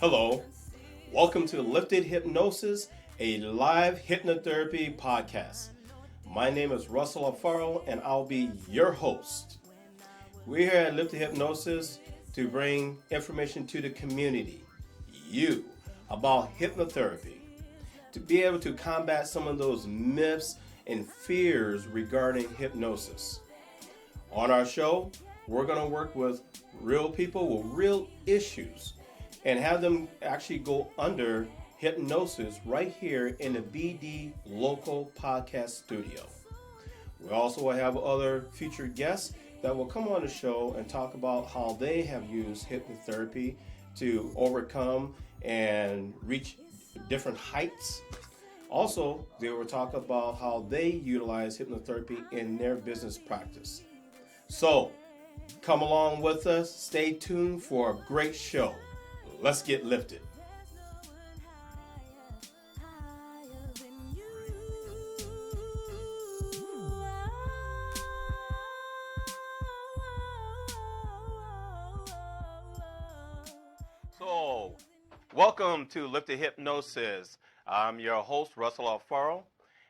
Hello, welcome to Lifted Hypnosis, a live hypnotherapy podcast. My name is Russell Alfaro, and I'll be your host. We're here at Lifted Hypnosis to bring information to the community, you, about hypnotherapy, to be able to combat some of those myths and fears regarding hypnosis. On our show, we're going to work with real people with real issues and have them actually go under hypnosis right here in the BD local podcast studio. We also will have other featured guests that will come on the show and talk about how they have used hypnotherapy to overcome and reach different heights. Also, they will talk about how they utilize hypnotherapy in their business practice. So, come along with us. Stay tuned for a great show. Let's get lifted. So, welcome to Lifted Hypnosis. I'm your host, Russell Alfaro,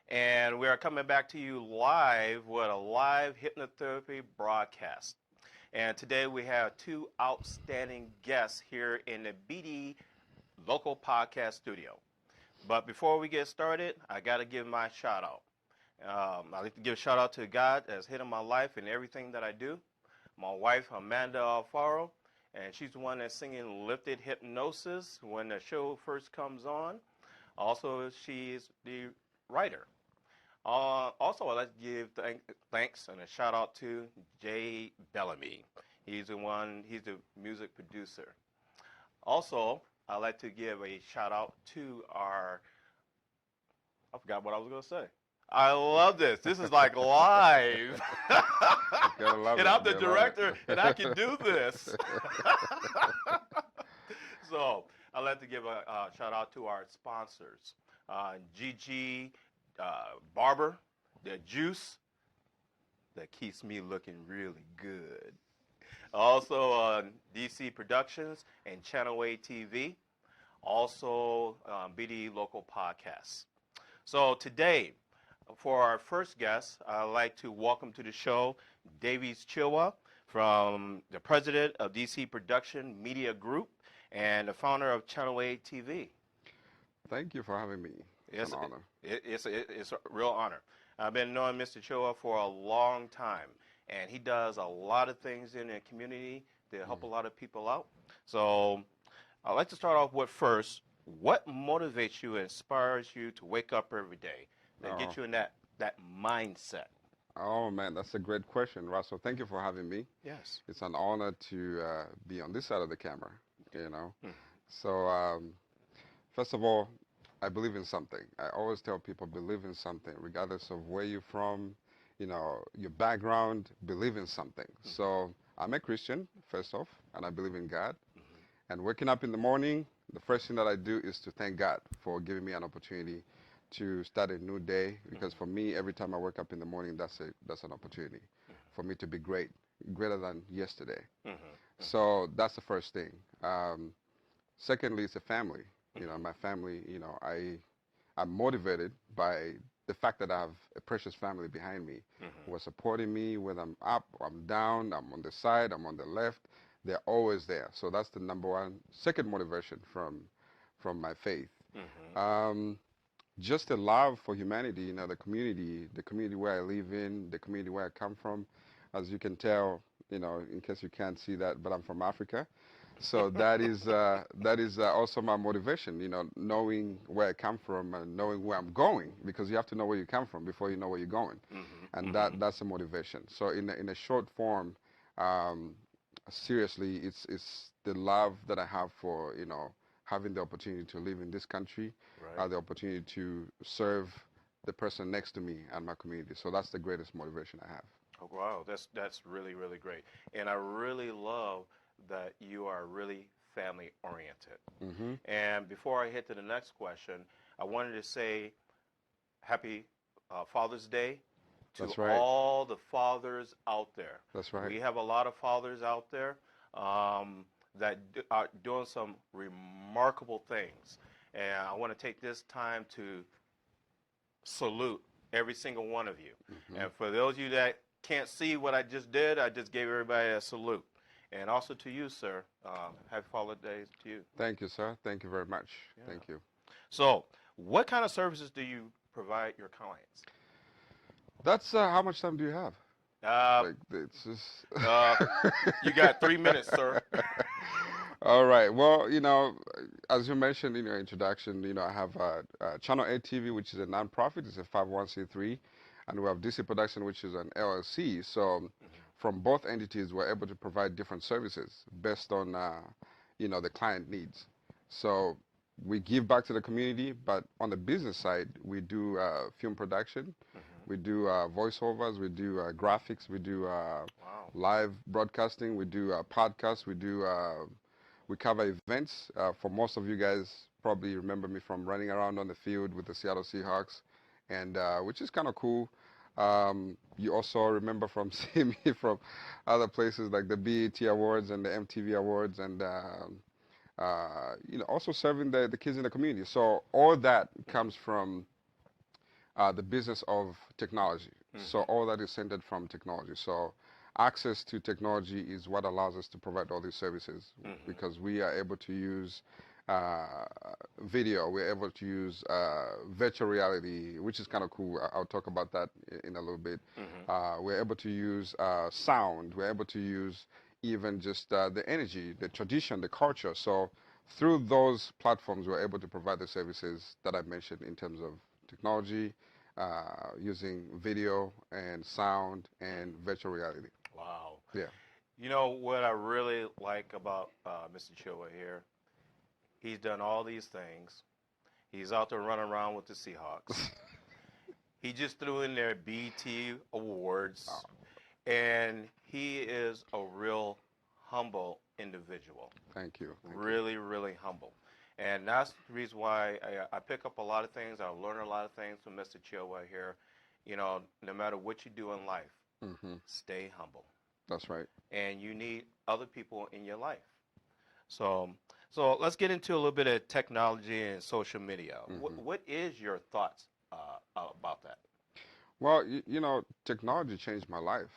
and we are coming back to you live with a live hypnotherapy broadcast. And today we have two outstanding guests here in the BD local podcast studio. But before we get started, I got to give my shout out. I like to give a shout out to God that's hit in my life and everything that I do. My wife, Amanda Alfaro, and she's the one that's singing Lifted Hypnosis when the show first comes on. Also, she's the writer. Also, I'd like to give thanks and a shout out to Bellamy. He's the music producer. Also, I'd like to give a shout out to I forgot what I was going to say. I love this. This is like live. Gotta love And it. I'm the Gotta love it. director, and I can do this. So, I'd like to give a shout out to our sponsors. GG Barber, the juice that keeps me looking really good. Also, DC Productions and Channel A TV. Also, BD Local Podcasts. So today, for our first guest, I'd like to welcome to the show Davies Chirwa, from the president of DC Production Media Group and the founder of Channel A TV. Thank you for having me. It's an honor. It's a real honor. I've been knowing Mr. Chirwa for a long time, and he does a lot of things in the community to help a lot of people out. So I'd like to start off with first, what motivates you, inspires you to wake up every day, that get you in that mindset? Oh man, that's a great question, Russell. Thank you for having me. Yes. It's an honor to be on this side of the camera. You know. Hmm. So first of all, I believe in something. I always tell people believe in something, regardless of where you're from, your background. Believe in something. So I'm a Christian first off, and I believe in God. And waking up in the morning, the first thing that I do is to thank God for giving me an opportunity to start a new day. Because for me, every time I wake up in the morning, that's an opportunity for me to be greater than yesterday. So that's the first thing. Secondly, it's a family. My family. I'm motivated by the fact that I have a precious family behind me who are supporting me whether I'm up, I'm down, I'm on the side, I'm on the left. They're always there. So that's the number one. Second motivation from my faith. Just a love for humanity, the community where I live in, the community where I come from. As you can tell, in case you can't see that, but I'm from Africa. So that is also my motivation, knowing where I come from and knowing where I'm going, because you have to know where you come from before you know where you're going, and that's a motivation. So in a short form, seriously, it's the love that I have for having the opportunity to live in this country, Right. the opportunity to serve the person next to me and my community. So that's the greatest motivation I have. Oh, wow, that's really, really great. And I really love that you are really family oriented. And before I hit to the next question, I wanted to say happy Father's Day to That's right. all the fathers out there. That's right. We have a lot of fathers out there. that are doing some remarkable things. And I want to take this time to salute every single one of you. And for those of you that can't see what I just did, I just gave everybody a salute. And also to you, sir. Happy holidays to you. Thank you, sir. Thank you very much. Yeah. Thank you. So, what kind of services do you provide your clients? That's how much time do you have? Like, it's just You got 3 minutes, sir. All right. Well, as you mentioned in your introduction, I have Channel 8 TV, which is a nonprofit. It's a 501c3, and we have DC Production, which is an LLC. So, from both entities, we're able to provide different services based on, the client needs. So, we give back to the community, but on the business side, we do film production, we do voiceovers, we do graphics, we do live broadcasting, we do podcasts, we cover events. For most of you guys, probably remember me from running around on the field with the Seattle Seahawks, and which is kind of cool. You also remember from seeing me from other places like the BET Awards and the MTV Awards, and also serving the kids in the community. So all that comes from the business of technology. So all that is centered from technology. So access to technology is what allows us to provide all these services, because we are able to use video, we're able to use virtual reality, which is kind of cool. I'll talk about that in a little bit. We're able to use sound, we're able to use even just the energy, the tradition, the culture. So through those platforms, we're able to provide the services that I mentioned in terms of technology, using video and sound and virtual reality. Wow. Yeah. You know what I really like about Mr. Chirwa here? He's done all these things. He's out there running around with the Seahawks. He just threw in their BT Awards. And he is a real humble individual. Thank you. Really, really humble. And that's the reason why I pick up a lot of things. I learn a lot of things from Mr. Chirwa here. No matter what you do in life, stay humble. That's right. And you need other people in your life. So let's get into a little bit of technology and social media. What is your thoughts about that? Well, technology changed my life.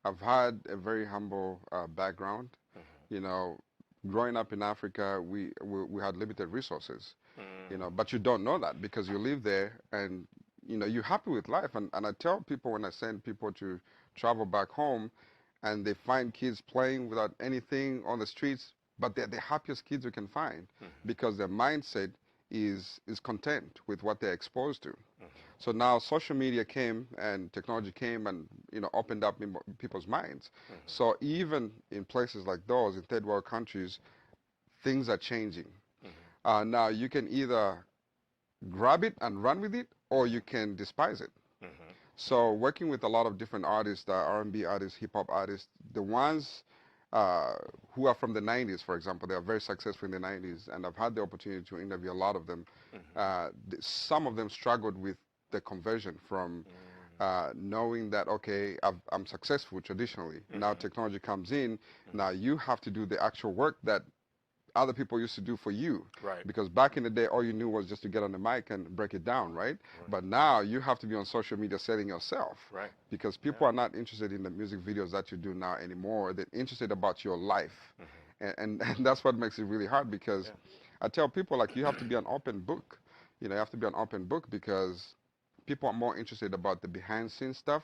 I've had a very humble background. Growing up in Africa, we had limited resources. But you don't know that because you live there and you're happy with life. And I tell people when I send people to travel back home, and they find kids playing without anything on the streets, but they're the happiest kids you can find because their mindset is content with what they're exposed to. So now social media came and technology came and opened up people's minds. So even in places like those, in third world countries, things are changing. Now you can either grab it and run with it, or you can despise it. So working with a lot of different artists, R&B artists, hip-hop artists, the ones who are from the 90s, for example, they are very successful in the 90s, and I've had the opportunity to interview a lot of them. Some of them struggled with the conversion from knowing that, okay, I'm successful traditionally. Now technology comes in. Now you have to do the actual work that other people used to do for you. Right. Because back in the day, all you knew was just to get on the mic and break it down, right? But now you have to be on social media selling yourself. Right. Because people are not interested in the music videos that you do now anymore. They're interested about your life. And that's what makes it really hard because I tell people, like, you have to be an open book. You have to be an open book because people are more interested about the behind-the-scenes stuff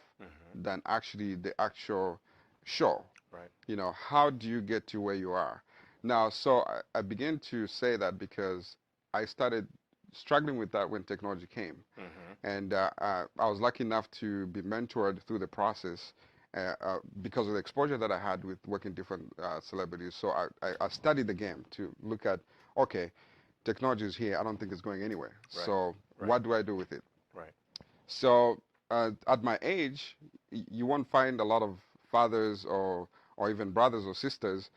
than actually the actual show. Right. How do you get to where you are? Now, so I began to say that because I started struggling with that when technology came. And I was lucky enough to be mentored through the process because of the exposure that I had with working different celebrities. So I studied the game to look at, okay, technology is here. I don't think it's going anywhere. Right. So what do I do with it? Right. So at my age, you won't find a lot of fathers or even brothers or sisters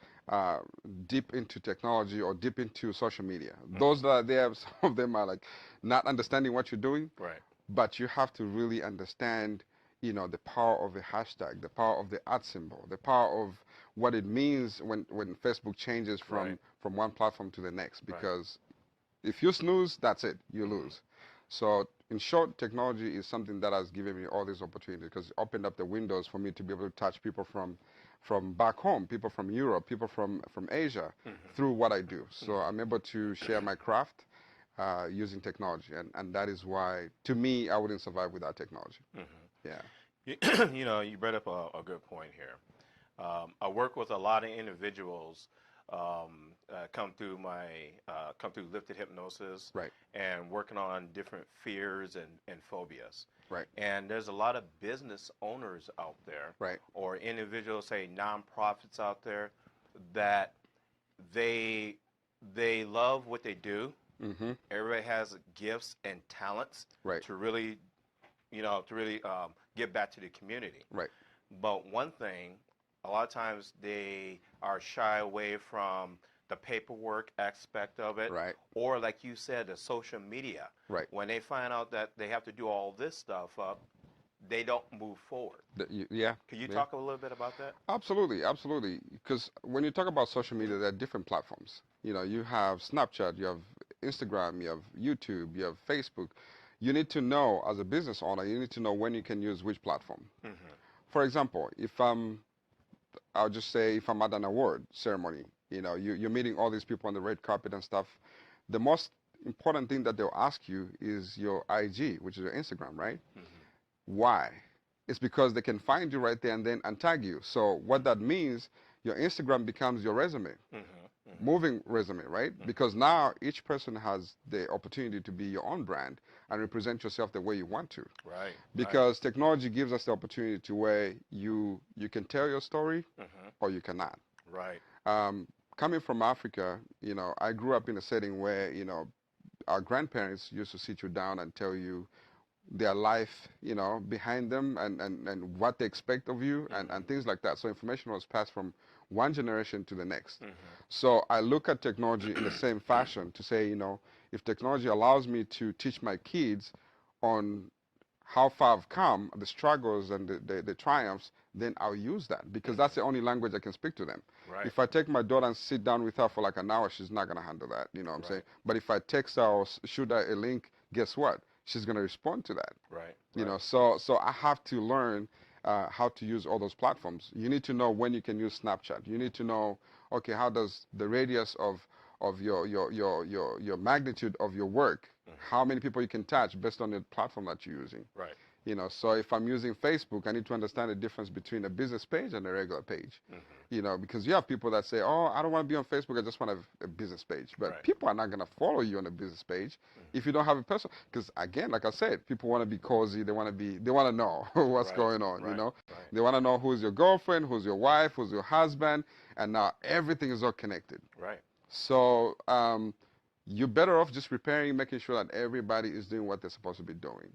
deep into technology or deep into social media. Those that are there, some of them are like not understanding what you're doing. Right. But you have to really understand, the power of a hashtag, the power of the @ symbol, the power of what it means when Facebook changes Right. from one platform to the next. Right. Because if you snooze, that's it, you lose. So in short, technology is something that has given me all these opportunities because it opened up the windows for me to be able to touch people from back home, people from Europe, people from Asia through what I do. So I'm able to share my craft using technology, and that is why, to me, I wouldn't survive without technology. Yeah. You, you brought up a good point here. I work with a lot of individuals come through lifted hypnosis Right. and working on different fears and phobias. Right. And there's a lot of business owners out there, Right. or individuals, say nonprofits out there, that they they love what they do. Mm-hmm. Everybody has gifts and talents Right. to really, give back to the community. Right. But one thing, a lot of times they are shy away from the paperwork aspect of it, Right. or like you said, the social media. Right. When they find out that they have to do all this stuff up, they don't move forward. Yeah. Could you Yeah. talk a little bit about that? Absolutely, absolutely. Because when you talk about social media, there are different platforms. You have Snapchat, you have Instagram, you have YouTube, you have Facebook. You need to know, as a business owner, you need to know when you can use which platform. For example, I'll just say if I'm at an award ceremony, you're meeting all these people on the red carpet and stuff. The most important thing that they'll ask you is your IG, which is your Instagram, right? Why? It's because they can find you right there and then untag you. So what that means, your Instagram becomes your resume, moving resume, right? Because now each person has the opportunity to be your own brand and represent yourself the way you want to. Right. Because technology gives us the opportunity to where you can tell your story or you cannot. Right. Coming from Africa, I grew up in a setting where, our grandparents used to sit you down and tell you their life, behind them and what they expect of you and things like that. So information was passed from one generation to the next. So I look at technology in the same fashion to say, if technology allows me to teach my kids on how far I've come, the struggles and the triumphs, then I'll use that because that's the only language I can speak to them. Right. If I take my daughter and sit down with her for like an hour, she's not going to handle that. You know what I'm saying? But if I text her or shoot her a link, guess what? She's going to respond to that. Right. So I have to learn how to use all those platforms. You need to know when you can use Snapchat. You need to know, okay, how does the radius of your magnitude of your work, how many people you can touch based on the platform that you're using. Right. So if I'm using Facebook, I need to understand the difference between a business page and a regular page. Because you have people that say, oh, I don't want to be on Facebook, I just want a business page. But people are not going to follow you on a business page if you don't have a personal. Because again, like I said, people want to be cozy. They want to know what's going on. They want to know who's your girlfriend, who's your wife, who's your husband, and now everything is all connected. Right. So you're better off just preparing, making sure that everybody is doing what they're supposed to be doing.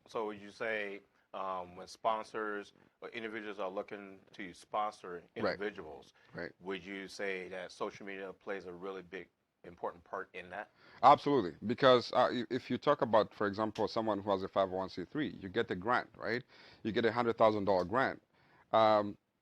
So would you say when sponsors or individuals are looking to sponsor individuals, would you say that social media plays a really big, important part in that? Absolutely, because if you talk about, for example, someone who has a 501c3, you get a grant, right? You get $100,000 grant.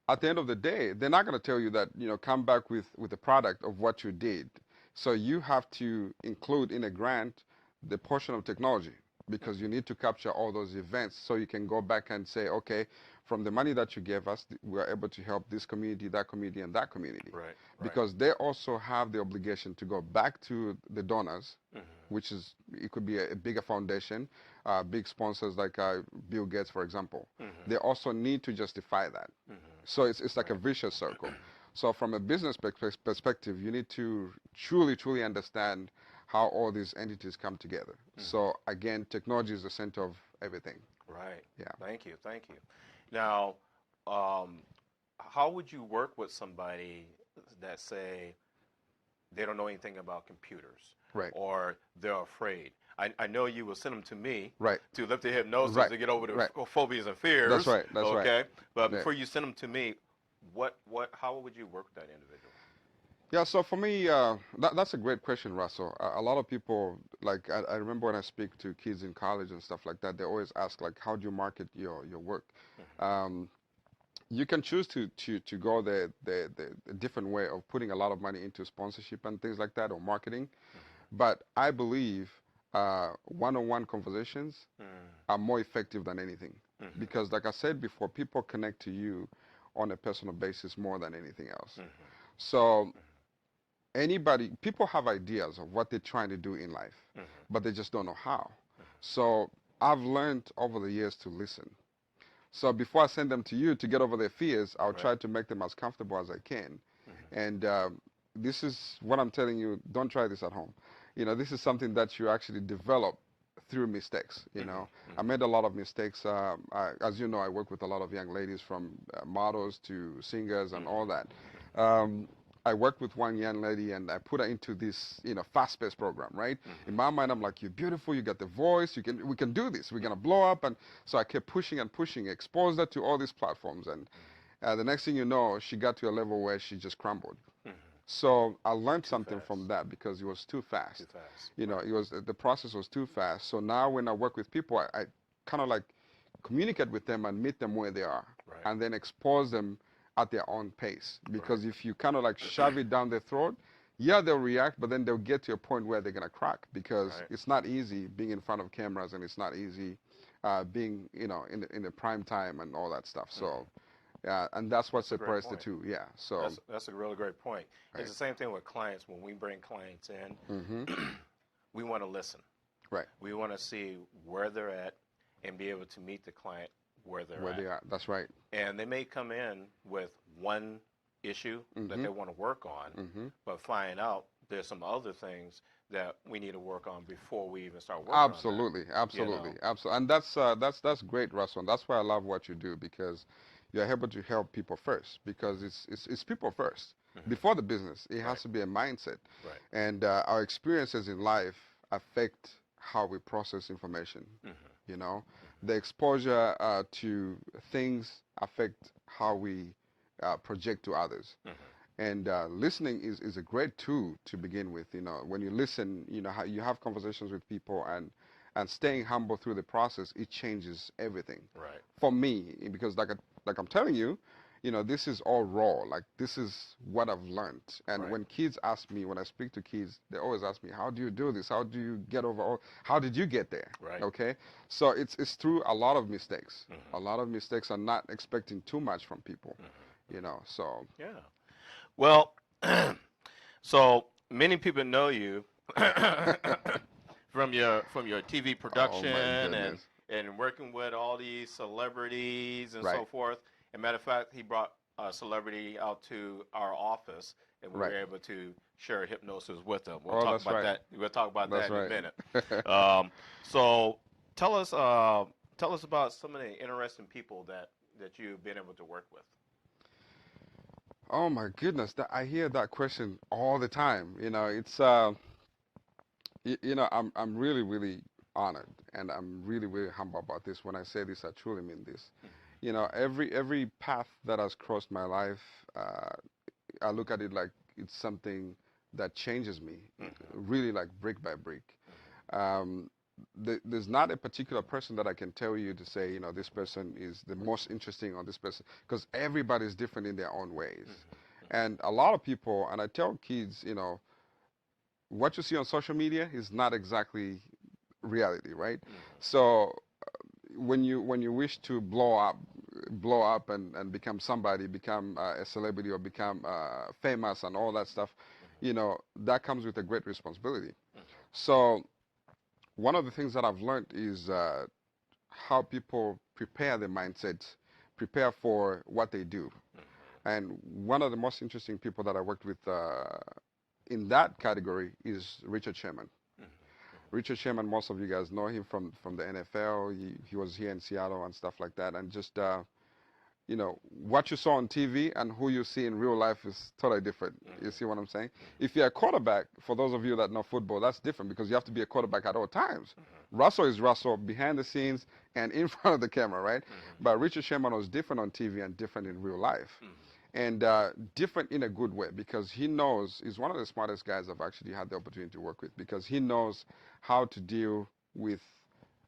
At the end of the day, they're not going to tell you that, come back with a product of what you did. So you have to include in a grant the portion of technology because you need to capture all those events so you can go back and say, okay, from the money that you gave us, we are able to help this community, that community, and that community. Right. Because they also have the obligation to go back to the donors, which is, it could be a bigger foundation, big sponsors like Bill Gates, for example. They also need to justify that. So it's like a vicious circle. So from a business perspective, you need to truly understand how all these entities come together. So again, technology is the center of everything. Right. Yeah. Thank you. Now, how would you work with somebody that say they don't know anything about computers, Right. or they're afraid? I know you will send them to me, Right. to lift the hypnosis to get over the phobias and fears. That's right. Okay. But before you send them to me, how would you work with that individual? Yeah, so for me, that's a great question, Russell. A lot of people, like, I remember when I speak to kids in college and stuff like that, they always ask, like, how do you market your work? you can choose to go the different way of putting a lot of money into sponsorship and things like that or marketing. But I believe one-on-one conversations are more effective than anything because, like I said before, people connect to you on a personal basis more than anything else. So people have ideas of what they're trying to do in life, but they just don't know how. So I've learned over the years to listen. So before I send them to you to get over their fears, I'll try to make them as comfortable as I can. And this is what I'm telling you, don't try this at home. This is something that you actually develop through mistakes. I made a lot of mistakes. As you know, I work with a lot of young ladies from models to singers and all that. I worked with one young lady and I put her into this, fast-paced program, right? In my mind, I'm like, you're beautiful, you got the voice, we can do this, we're gonna blow up. And so I kept pushing and pushing, exposed her to all these platforms. And the next thing you know, she got to a level where she just crumbled. So I learned something from that because it was too fast. Too fast. The process was too fast. So now when I work with people, I kind of like communicate with them and meet them where they are, and then expose them at their own pace. Because if you kind of like shove it down their throat, yeah, they'll react, but then they'll get to a point where they're gonna crack because it's not easy being in front of cameras, and it's not easy being in the prime time and all that stuff. So. Yeah, and that's what separates the two. Yeah, so that's a really great point. It's the same thing with clients. When we bring clients in, we want to listen. Right. We want to see where they're at and be able to meet the client where they're at. They are. That's right. And they may come in with one issue that they want to work on, but find out there's some other things that we need to work on before we even start working absolutely, on that. Absolutely. And that's great, Russell. That's why I love what you do, because you're able to help people first, because it's people first. Before the business, it has to be a mindset. Right. And our experiences in life affect how we process information. The exposure to things affect how we project to others. And listening is a great tool to begin with. When you listen, how you have conversations with people, and staying humble through the process, it changes everything. Right. For me, because like I'm telling you, this is all raw. Like, this is what I've learned. And when kids ask me, when I speak to kids, they always ask me, how do you do this? How do you get over, how did you get there? Right. Okay. So it's through a lot of mistakes, a lot of mistakes, and not expecting too much from people, so. Yeah. Well, so many people know you from your TV production and working with all these celebrities and so forth. As a matter of fact, he brought a celebrity out to our office, and we were able to share hypnosis with them. We'll talk about that. We'll talk about that in a minute. So tell us about some of the interesting people that you've been able to work with. Oh my goodness, I hear that question all the time. It's I'm really, really honored, and I'm really, really humble about this. When I say this, I truly mean this. Every path that has crossed my life, I look at it like it's something that changes me, really, like brick by brick. There's not a particular person that I can tell you to say, this person is the most interesting, or this person, because everybody's different in their own ways. And a lot of people, and I tell kids, what you see on social media is not exactly reality, right? So when you wish to blow up and become somebody, become a celebrity, or become famous and all that stuff, that comes with a great responsibility. So one of the things that I've learned is how people prepare their mindsets, prepare for what they do. And one of the most interesting people that I worked with in that category is Richard Sherman. Richard Sherman, most of you guys know him from the NFL. He was here in Seattle and stuff like that. And just, what you saw on TV and who you see in real life is totally different. You see what I'm saying? If you're a quarterback, for those of you that know football, that's different, because you have to be a quarterback at all times. Russell is Russell behind the scenes and in front of the camera, right? But Richard Sherman was different on TV and different in real life. And different in a good way, because he's one of the smartest guys I've actually had the opportunity to work with, because he knows how to deal with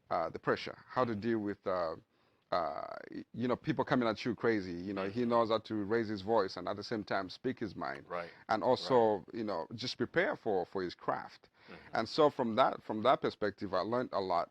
the pressure, how to deal with people coming at you crazy. He knows how to raise his voice and at the same time speak his mind. Right. And Right. also, just prepare for his craft. And so from that perspective, I learned a lot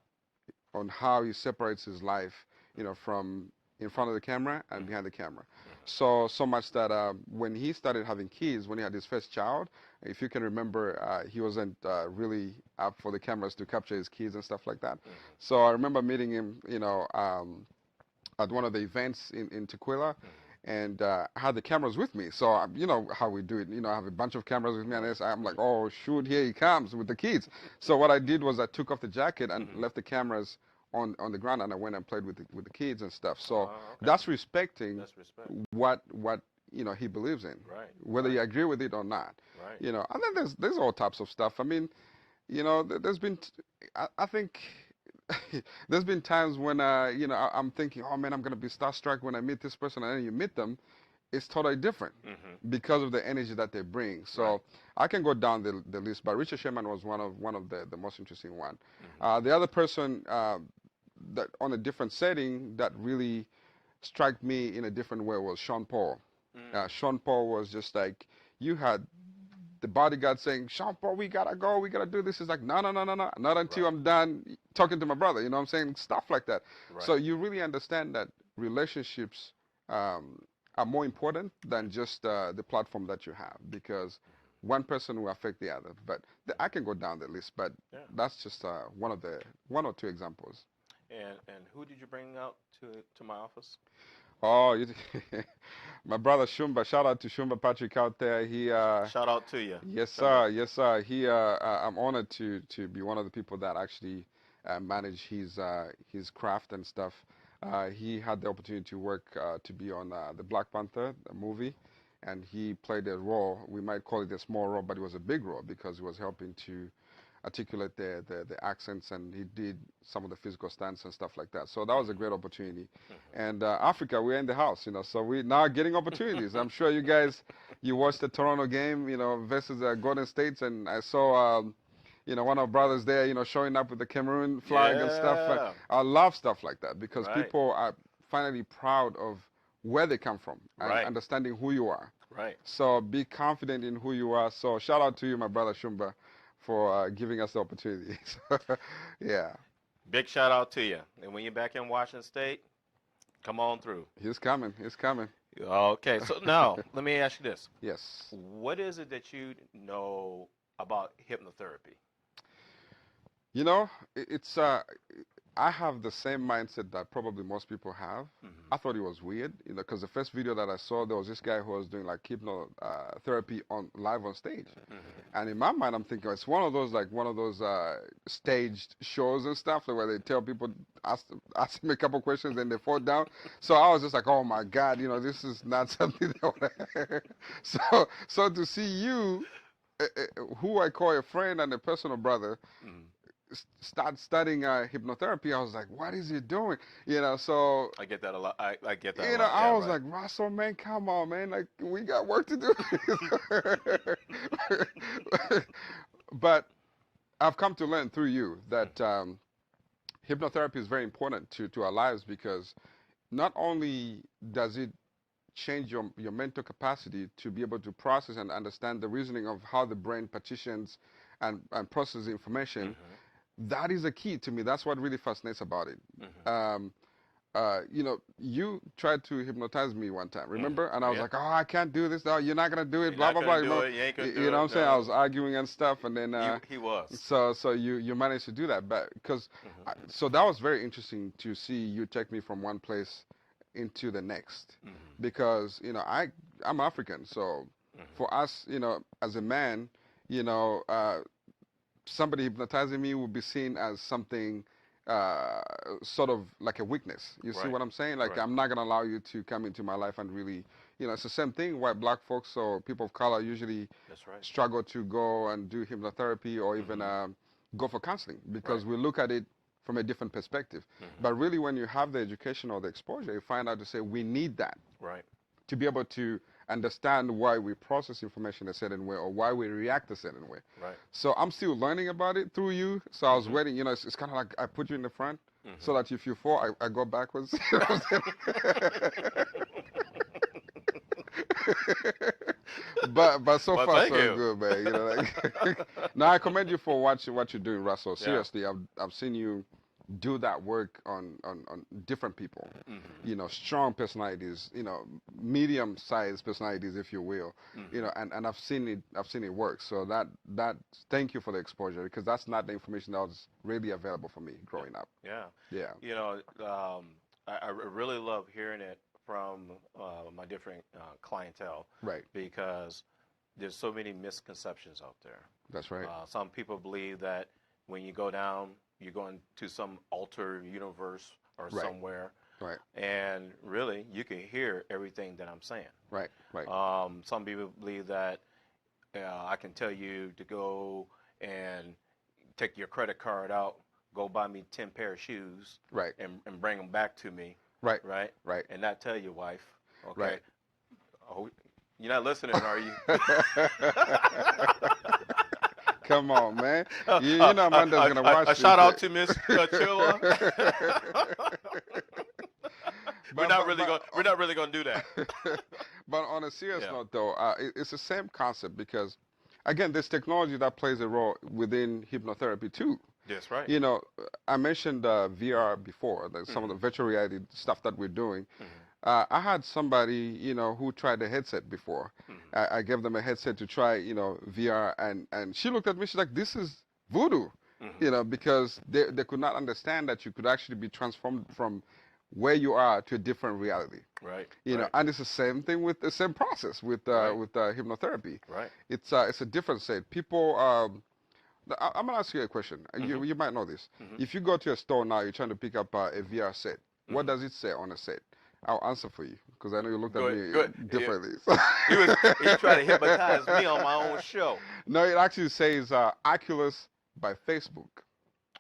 on how he separates his life, from in front of the camera and behind the camera. So much that when he started having kids, when he had his first child, if you can remember, he wasn't really up for the cameras to capture his kids and stuff like that. So I remember meeting him, at one of the events in Tequila, and I had the cameras with me. So you know how we do it. I have a bunch of cameras with me, and I'm like, oh shoot, here he comes with the kids. So what I did was I took off the jacket and left the cameras on the ground, and I went and played with the kids and stuff. So Okay. that's respecting That's respect. what he believes in, Right. whether Right. you agree with it or not. Right. And then there's all types of stuff. I mean, there's been I think there's been times when I'm thinking, oh man, I'm gonna be starstruck when I meet this person, and then you meet them, it's totally different because of the energy that they bring. So Right. I can go down the list, but Richard Sherman was one of the most interesting one. The other person that on a different setting that really struck me in a different way was Sean Paul. Sean Paul was just like, you had the bodyguard saying, Sean Paul, we gotta go, we gotta do this. It's like, no, no, no, no, no, not until Right. I'm done talking to my brother. You know what I'm saying? Stuff like that. Right. So you really understand that relationships are more important than just the platform that you have, because one person will affect the other. But I can go down the list, but Yeah. that's just one or two examples. And who did you bring out to my office? Oh, my brother Shumba. Shout out to Shumba Patrick out there. He Shout out to you. Yes, Shout out. sir. Yes, sir. I'm honored to be one of the people that actually manage his craft and stuff. He had the opportunity to work to be on the Black Panther movie, and he played a role. We might call it a small role, but it was a big role because he was helping to articulate the accents, and he did some of the physical stunts and stuff like that. So that was a great opportunity. And Africa, we're in the house, so we're now getting opportunities. I'm sure you watched the Toronto game, versus Golden State, and I saw, one of our brothers there, showing up with the Cameroon flag and stuff. Yeah. I love stuff like that because Right. people are finally proud of where they come from and Right. understanding who you are. Right. So be confident in who you are. So shout out to you, my brother Shumba, for giving us the opportunity. Yeah, Big shout out to you. And when you're back in Washington State, come on through. he's coming. He's coming. Okay. So now let me ask you this: Yes. what is it that you know about hypnotherapy? It's I have the same mindset that probably most people have. I thought it was weird, because the first video that I saw, there was this guy who was doing like hypnotherapy live on stage, and in my mind, I'm thinking it's one of those staged shows and stuff where they tell people ask them a couple questions and they fall down. So I was just like, oh my God, this is not something that. So to see you, who I call a friend and a personal brother, start studying hypnotherapy, I was like, what is he doing? So I get that a lot. I get that I a lot. Yeah, was right. like, Russell, man, come on, man, like we got work to do. But I've come to learn through you that hypnotherapy is very important to our lives, because not only does it change your mental capacity to be able to process and understand the reasoning of how the brain partitions and processes information. That is a key to me. That's what really fascinates about it. You tried to hypnotize me one time, remember? And I was like, oh, I can't do this. No, you're not gonna do it. You're Blah not blah blah. gonna do it. You ain't gonna do You know it. what I'm saying? No. I was arguing and stuff, and then He was. so you managed to do that, but because so that was very interesting to see you take me from one place into the next, because I'm African, so for us, as a man, somebody hypnotizing me would be seen as something sort of like a weakness. You see Right. what I'm saying? Like, Right. I'm not gonna allow you to come into my life and really, it's the same thing. White black folks or people of color usually That's right. struggle to go and do hypnotherapy or even go for counseling, because Right. we look at it from a different perspective. But really, when you have the education or the exposure, you find out to say we need that Right. to be able to understand why we process information a certain way or why we react a certain way. Right. So I'm still learning about it through you. So I was waiting, it's kind of like I put you in the front so that if you fall, I go backwards. You know what I'm saying? But so Well, far thank so you. good, man. You know, like no, I commend you for what you're doing, Russell. Yeah. Seriously, I've seen you do that work on different people. You know, strong personalities, you know, medium-sized personalities, if you will. You know, and I've seen it work. So that thank you for the exposure, because that's not the information that was really available for me growing up. Yeah. Yeah. You know, I really love hearing it from my different clientele Right. because there's so many misconceptions out there. That's right. Some people believe that when you go down, you're going to some altered universe or Right. somewhere, Right. and really, you can hear everything that I'm saying. Right. Right. Some people believe that I can tell you to go and take your credit card out, go buy me 10 pair of shoes, Right. and bring them back to me, Right. right? Right. And not tell your wife, okay? Right. Oh, you're not listening, are you? Come on, man. You know Amanda's gonna watch A this. shout out to Miss Chirwa. We're not really gonna do that. But on a serious Yeah. note, though, it's the same concept, because, again, there's technology that plays a role within hypnotherapy too. That's right. You know, I mentioned VR before, some of the virtual reality stuff that we're doing. I had somebody, you know, who tried the headset before. I gave them a headset to try, you know, VR, and she looked at me. She's like, "This is voodoo," you know, because they could not understand that you could actually be transformed from where you are to a different reality. Right. You know, and it's the same thing with the same process with hypnotherapy. Right. It's a different set. People. I'm gonna ask you a question. You might know this. If you go to a store now, you're trying to pick up a VR set. What does it say on a set? I'll answer for you, because I know you looked at me differently. He tried to hypnotize me on my own show. No, it actually says Oculus by Facebook.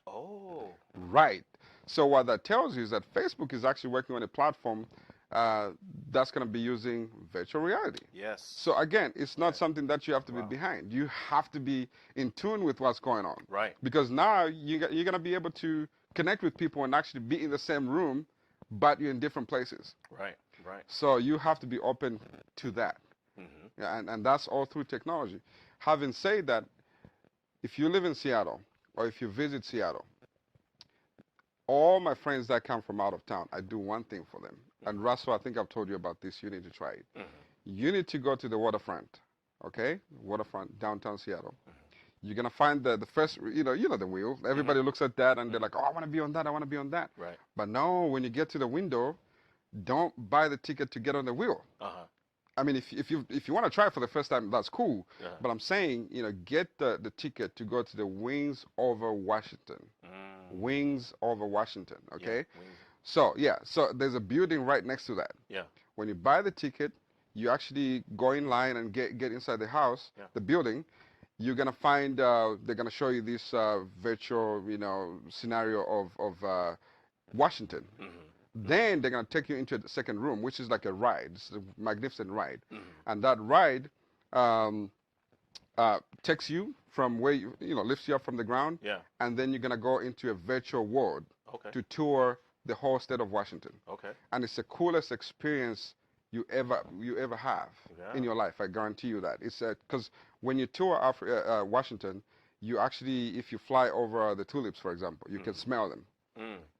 Oh. Right. So what that tells you is that Facebook is actually working on a platform that's going to be using virtual reality. Yes. So again, it's not something that you have to be behind. You have to be in tune with what's going on. Right. Because now you're going to be able to connect with people and actually be in the same room, but you're in different places. Right. Right. So you have to be open to that. Yeah, and that's all through technology. Having said that, if you live in Seattle or if you visit Seattle, all my friends that come from out of town, I do one thing for them. And Russell, I think I've told you about this. You need to try it. You need to go to the waterfront, okay? Waterfront, downtown Seattle. You're going to find the first, you know the wheel. Everybody looks at that and they're like, oh, I want to be on that. I want to be on that. Right. But no, when you get to the window, don't buy the ticket to get on the wheel. I mean, if you want to try it for the first time, that's cool. But I'm saying, you know, get the ticket to go to the Wings over Washington. Wings over Washington, okay? Yeah, so there's a building right next to that. Yeah. When you buy the ticket, you actually go in line and get inside the house, the building. You're gonna find they're gonna show you this virtual, you know, scenario of Washington. Then they're going to take you into the second room, which is like a ride. It's a magnificent ride. And that ride takes you from where lifts you up from the ground. Yeah. And then you're going to go into a virtual world to tour the whole state of Washington. Okay. And it's the coolest experience you ever have in your life. I guarantee you that. It's because when you tour Washington, you actually, if you fly over the tulips, for example, you can smell them.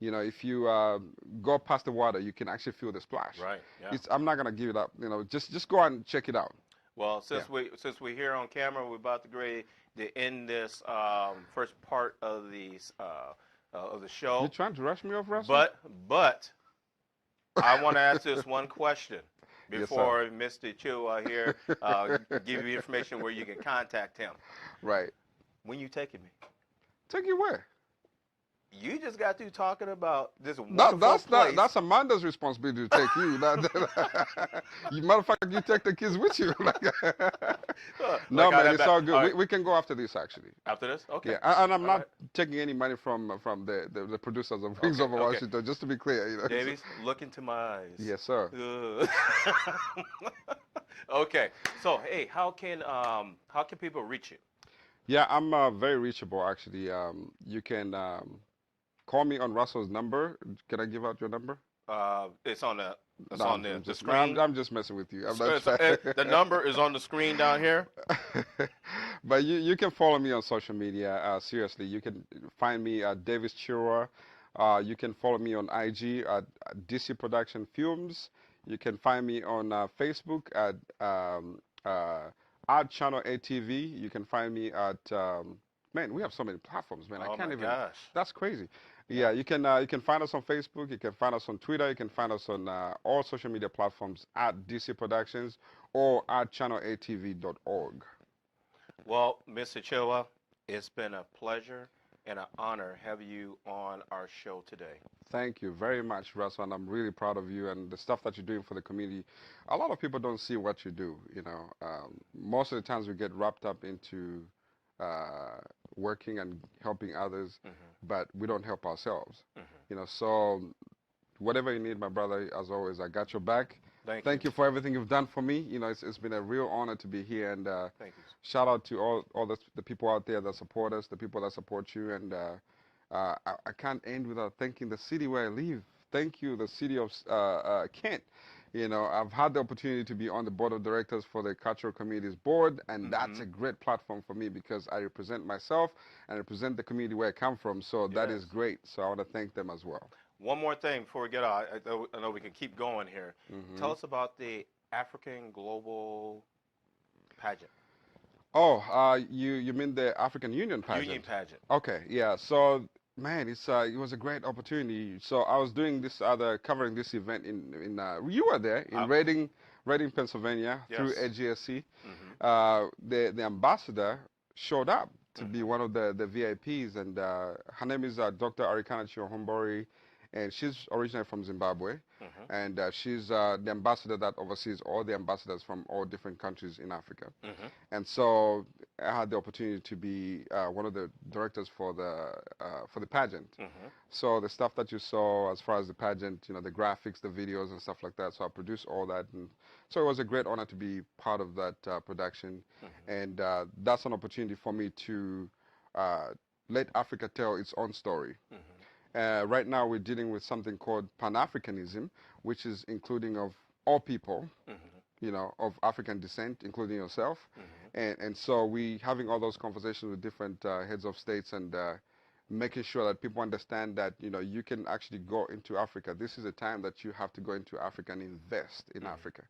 You know, if you go past the water, you can actually feel the splash. Right. Yeah. I'm not gonna give it up. You know, just go and check it out. Well, since we're here on camera, we're about to end this first part of the show. You're trying to rush me off, Russell? But I want to ask this one question before Yes, Mr. Chirwa here give you information where you can contact him. Right. When you taking me? Take you where? You just got through talking about this wonderful place. That's Amanda's responsibility to take you. You motherfucker, you take the kids with you. No, man, it's all good. Right. We can go after this, actually. After this? Okay. Yeah, and I'm not taking any money from the producers of Wings Over Washington, just to be clear. You know? Davies, look into my eyes. Yes, sir. Okay. So, hey, how can people reach you? Yeah, I'm very reachable, actually. You can call me on Russell's number. Can I give out your number? It's on the No, the screen. I'm just messing with you. I'm not trying. The number is on the screen down here. But you can follow me on social media. Seriously, you can find me at Davies Chirwa. You can follow me on IG at DC Production Films. You can find me on Facebook at Channel ATV. You can find me at man. We have so many platforms, man. I Oh can't my even. gosh. That's crazy. Yeah. Yeah, you can find us on Facebook. You can find us on Twitter. You can find us on all social media platforms at DC Productions or at channelatv.org. Well, Mr. Chirwa, it's been a pleasure and an honor having you on our show today. Thank you very much, Russell, and I'm really proud of you and the stuff that you're doing for the community. A lot of people don't see what you do. Most of the times we get wrapped up into uh, working and helping others, but we don't help ourselves. So whatever you need, my brother, as always, I got your back. Thank Thank you for everything you've done for me. It's been a real honor to be here, and Thank you. shout out to all the people out there that support us, the people that support you, and I can't end without thanking the city where I live. Thank you, the city of Kent. I've had the opportunity to be on the board of directors for the Cultural Communities Board, and that's a great platform for me because I represent myself and represent the community where I come from. So that is Yes. great. So I want to thank them as well. One more thing before we get out. I know we can keep going here. hmm Tell us about the African Global Pageant. Oh, you mean the African Union pageant? Union Pageant. Okay, yeah. So, man, it was a great opportunity. So I was doing this covering this event in you were there in Reading, Pennsylvania through Yes. AGSC. Mm-hmm. The ambassador showed up to be one of the VIPs, and her name is Dr. Arikana Chihombori, and she's originally from Zimbabwe, Mm-hmm. and she's the ambassador that oversees all the ambassadors from all different countries in Africa. Mm-hmm. And so I had the opportunity to be one of the directors for the pageant. Mm-hmm. So the stuff that you saw as far as the pageant, the graphics, the videos, and stuff like that. So I produced all that, and so it was a great honor to be part of that production. Mm-hmm. And that's an opportunity for me to uh, let Africa tell its own story. Mm-hmm. Right now, we're dealing with something called Pan-Africanism, which is including of all people, of African descent, including yourself. Mm-hmm. And so we having all those conversations with different heads of states and making sure that people understand that, you can actually go into Africa. This is a time that you have to go into Africa and invest in Africa.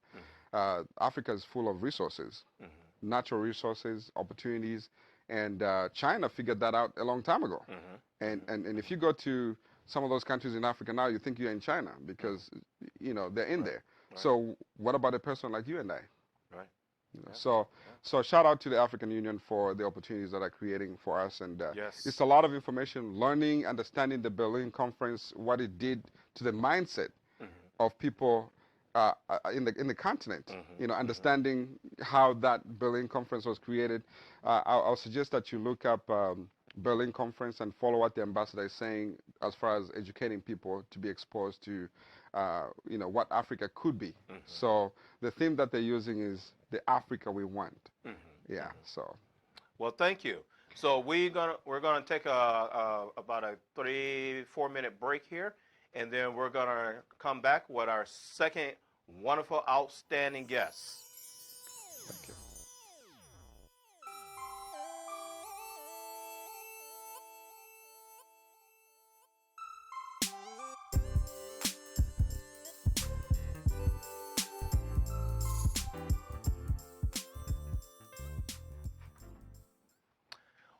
Africa is full of resources, natural resources, opportunities, and China figured that out a long time ago. And if you go to some of those countries in Africa now, you think you're in China because, they're in there. Right. So what about a person like you and I? Right. So shout out to the African Union for the opportunities that are creating for us. And Yes. it's a lot of information, learning, understanding the Berlin Conference, what it did to the mindset of people in the continent. Understanding how that Berlin Conference was created. I'll suggest that you look up Berlin Conference and follow what the ambassador is saying as far as educating people to be exposed to, what Africa could be. So the theme that they're using is the Africa we want. Yeah. So. Well, thank you. So we're gonna take about a 3-4 minute break here, and then we're gonna come back with our second wonderful, outstanding guest. Thank you.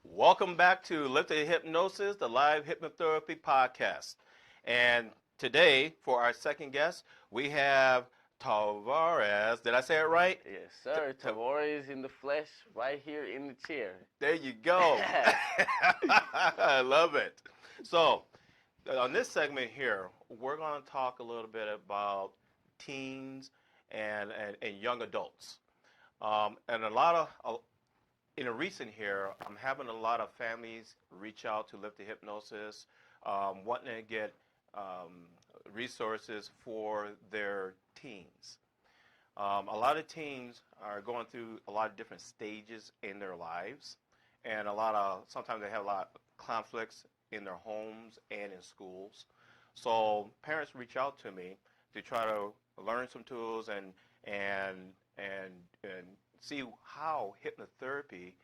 Welcome back to Lifted Hypnosis, the live hypnotherapy podcast. And today, for our second guest, we have Tahvares. Did I say it right? Yes, sir. Tahvares in the flesh, right here in the chair. There you go. I love it. So, on this segment here, we're going to talk a little bit about teens and young adults. And in a recent here, I'm having a lot of families reach out to Lifted Hypnosis, wanting to get resources for their teens. A lot of teens are going through a lot of different stages in their lives, and sometimes they have a lot of conflicts in their homes and in schools. So parents reach out to me to try to learn some tools and see how hypnotherapy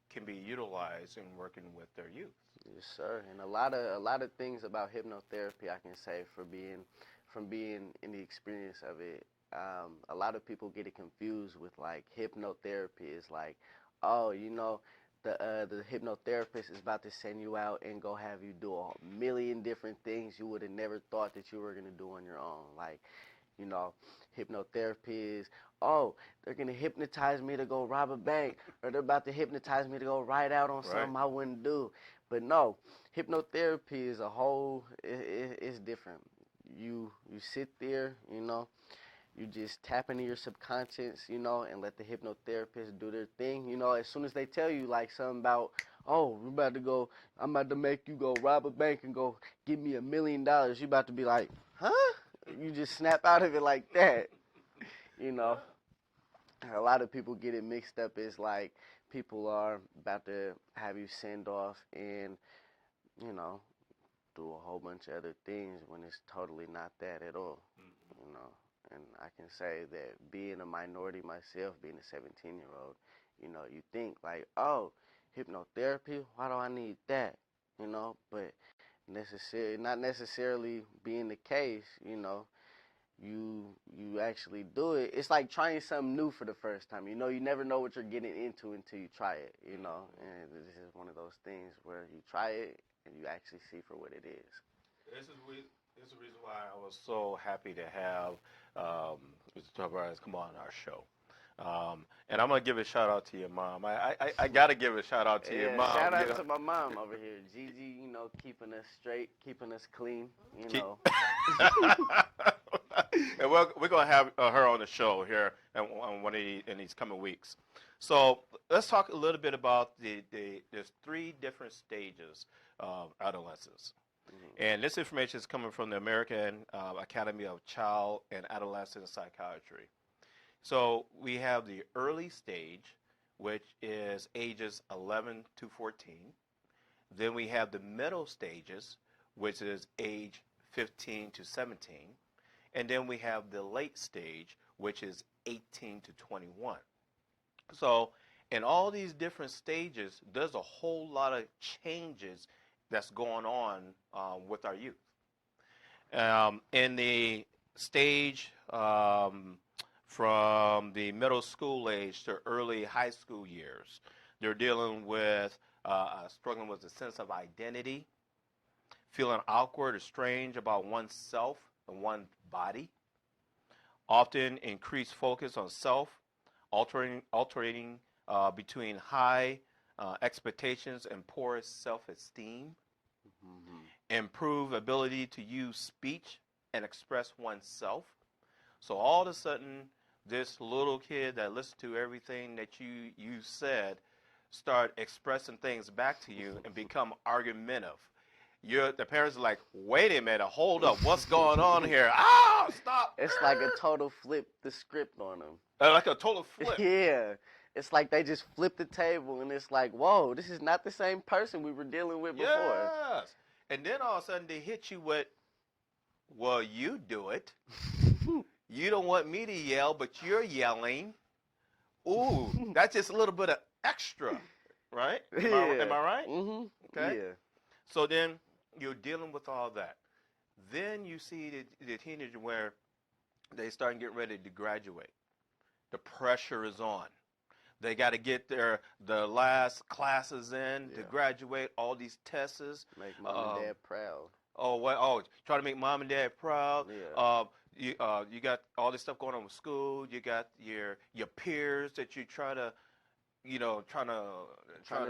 can be utilized in working with their youth. Yes, sir. And a lot of things about hypnotherapy I can say from being in the experience of it. A lot of people get it confused with like hypnotherapy is like, oh, the hypnotherapist is about to send you out and go have you do a million different things you would have never thought that you were gonna do on your own. Like, hypnotherapy is, oh, they're gonna hypnotize me to go rob a bank, or they're about to hypnotize me to go ride out on something I wouldn't do. But no, hypnotherapy is a whole, it's different. You sit there, you just tap into your subconscious, and let the hypnotherapist do their thing. As soon as they tell you like something about, oh, I'm about to make you go rob a bank and go give me $1 million, you about to be like, huh? You just snap out of it like that, A lot of people get it mixed up as like people are about to have you send off and, do a whole bunch of other things when it's totally not that at all, And I can say that being a minority myself, being a 17-year-old, you think like, oh, hypnotherapy, why do I need that? But not necessarily being the case, you actually do it. It's like trying something new for the first time. You never know what you're getting into until you try it, And this is one of those things where you try it and you actually see for what it is. This is the reason why I was so happy to have Mr. Tahvares come on our show. And I'm going to give a shout out to your mom. I got to give a shout out to your mom. Shout out to my mom over here. Gigi, keeping us straight, keeping us clean, And we're going to have her on the show here in these coming weeks. So let's talk a little bit about there's 3 different stages of adolescence. Mm-hmm. And this information is coming from the American Academy of Child and Adolescent Psychiatry. So we have the early stage, which is ages 11 to 14. Then we have the middle stages, which is age 15 to 17. And then we have the late stage, which is 18 to 21. So in all these different stages, there's a whole lot of changes that's going on with our youth. In the stage from the middle school age to early high school years, they're dealing with struggling with a sense of identity, feeling awkward or strange about oneself and one's body, often increased focus on self, alternating between high expectations and poor self-esteem, improve ability to use speech and express oneself. So all of a sudden, this little kid that listened to everything that you said start expressing things back to you and become argumentative. The parents are like, wait a minute, hold up, what's going on here? Ah, stop. It's like a total flip the script on them. Like a total flip. Yeah. It's like they just flip the table and it's like, whoa, this is not the same person we were dealing with before. Yes. And then all of a sudden they hit you with, well, you do it. You don't want me to yell, but you're yelling. Ooh, that's just a little bit of extra, right? Am I right? Mm-hmm. Okay. Yeah. So then you're dealing with all that. Then you see the teenager where they start getting ready to graduate. The pressure is on. They got to get the last classes in to graduate, all these tests. Make mom and dad proud. Try to make mom and dad proud. Yeah. You got all this stuff going on with school. You got your peers that you trying to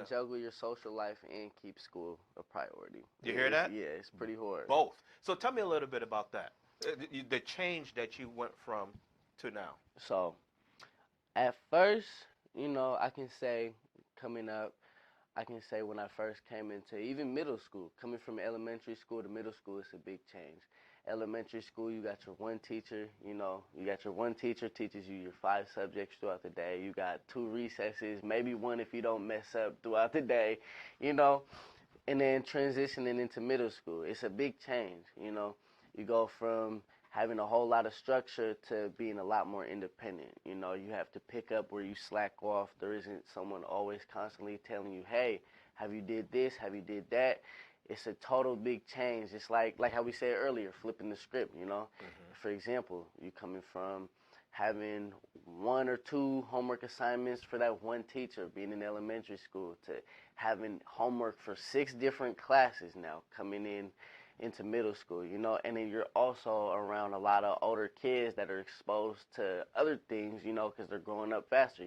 juggle your social life and keep school a priority. You hear that? Yeah, it's pretty hard. Both. So tell me a little bit about that. The change that you went from to now. So, at first, I can say coming up, when I first came into even middle school, coming from elementary school to middle school, it's a big change. Elementary school, you got your one teacher, teaches you your 5 subjects throughout the day. You got 2 recesses, maybe 1 if you don't mess up throughout the day, And then transitioning into middle school, it's a big change. You go from having a whole lot of structure to being a lot more independent. You have to pick up where you slack off. There isn't someone always constantly telling you, hey, have you did this? Have you did that? It's a total big change. It's like how we said earlier, flipping the script. For example, you coming from having 1 or 2 homework assignments for that one teacher, being in elementary school, to having homework for 6 different classes now coming into middle school, and then you're also around a lot of older kids that are exposed to other things, because they're growing up faster,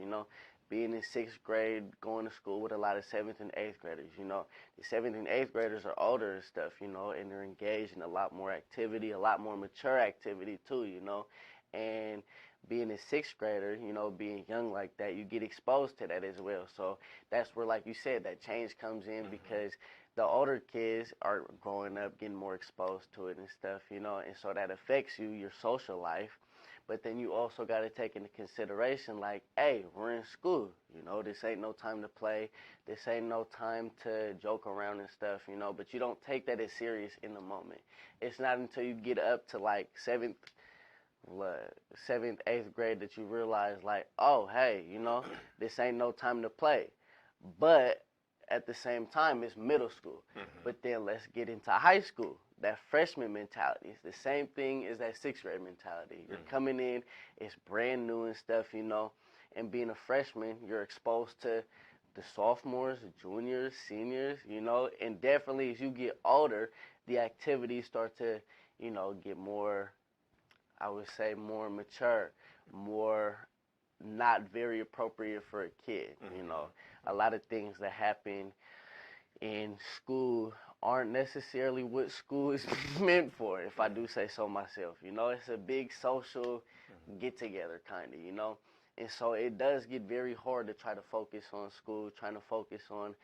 being in 6th grade, going to school with a lot of 7th and 8th graders, the 7th and 8th graders are older and stuff, and they're engaged in a lot more activity, a lot more mature activity too, and being a 6th grader, being young like that, you get exposed to that as well. So that's where, like you said, that change comes in, because the older kids are growing up, getting more exposed to it and stuff, and so that affects you, your social life. But then you also got to take into consideration, like, hey, we're in school, this ain't no time to play, this ain't no time to joke around and stuff, but you don't take that as serious in the moment. It's not until you get up to like 7th, 8th grade that you realize, like, oh, hey, this ain't no time to play. But at the same time, it's middle school. But then let's get into high school. That freshman mentality is the same thing as that 6th grade mentality. You're coming in, it's brand new and stuff, and being a freshman, you're exposed to the sophomores, juniors, seniors, and definitely as you get older, the activities start to, get more, I would say, more mature, more not very appropriate for a kid, A lot of things that happen in school aren't necessarily what school is meant for, if I do say so myself. It's a big social get-together kind of, And so it does get very hard to try to focus on school, trying to focus on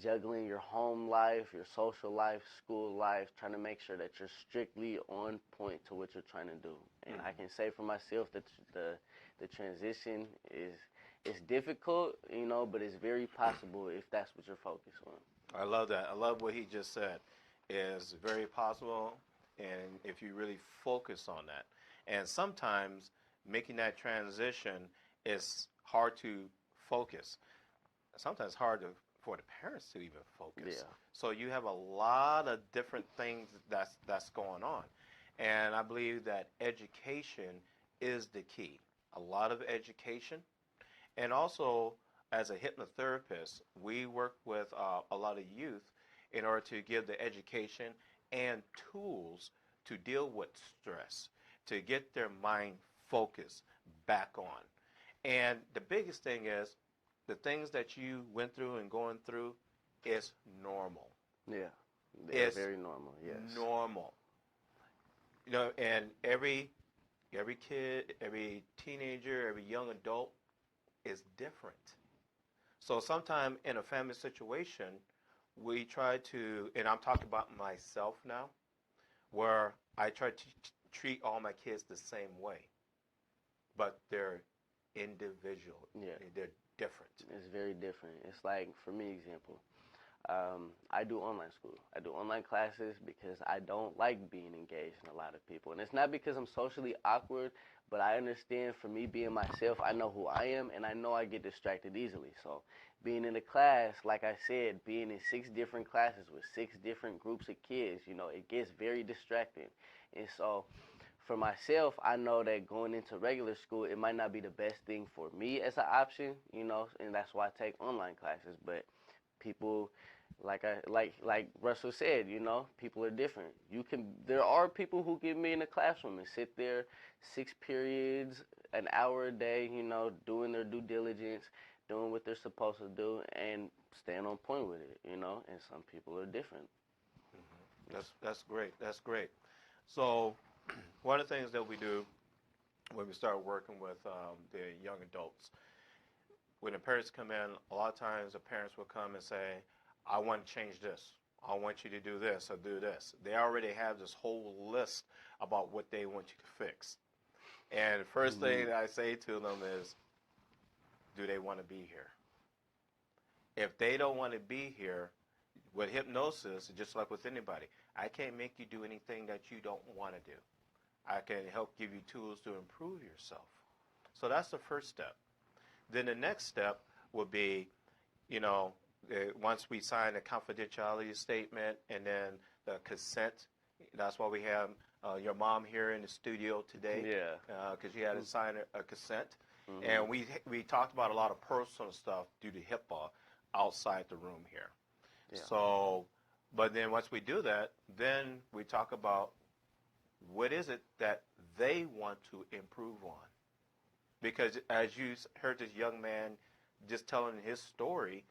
juggling your home life, your social life, school life, trying to make sure that you're strictly on point to what you're trying to do. And I can say for myself that the transition is difficult, but it's very possible if that's what you're focused on. I love that. I love what he just said. It's very possible, and if you really focus on that. And sometimes making that transition is hard to focus. Sometimes hard for the parents to even focus. Yeah. So you have a lot of different things that's going on. And I believe that education is the key. A lot of education. And also, as a hypnotherapist, we work with a lot of youth in order to give the education and tools to deal with stress, to get their mind focused back on. And the biggest thing is the things that you went through and going through is normal. Yeah, it's very normal, yes. Normal. And every kid, every teenager, every young adult is different. So sometime in a family situation, we try to, and I'm talking about myself now, where I try to treat all my kids the same way, but they're individual. Yeah. They're different. It's very different. It's like, for me, example, I do online school. I do online classes because I don't like being engaged in a lot of people. And it's not because I'm socially awkward, but I understand, for me being myself, I know who I am, and I know I get distracted easily. So being in a class, like I said, being in 6 different classes with 6 different groups of kids, it gets very distracting. And so for myself, I know that going into regular school, it might not be the best thing for me as an option, and that's why I take online classes. But people, like Russell said, people are different. There are people who get me in a classroom and sit there 6 periods, an hour a day, doing their due diligence, doing what they're supposed to do, and staying on point with it, and some people are different. That's great. That's great. So one of the things that we do when we start working with the young adults, when the parents come in, a lot of times the parents will come and say, I want to change this. I want you to do this or do this. They already have this whole list about what they want you to fix. And the first thing that I say to them is, do they want to be here? If they don't want to be here, with hypnosis, just like with anybody, I can't make you do anything that you don't want to do. I can help give you tools to improve yourself. So that's the first step. Then the next step would be, you know, once we sign a confidentiality statement and then the consent. That's why we have your mom here in the studio today. Yeah. Because she had to sign a consent. Mm-hmm. And we talked about a lot of personal stuff due to HIPAA outside the room here. Yeah. So, but then once we do that, then we talk about what is it that they want to improve on. Because as you heard this young man just telling his story,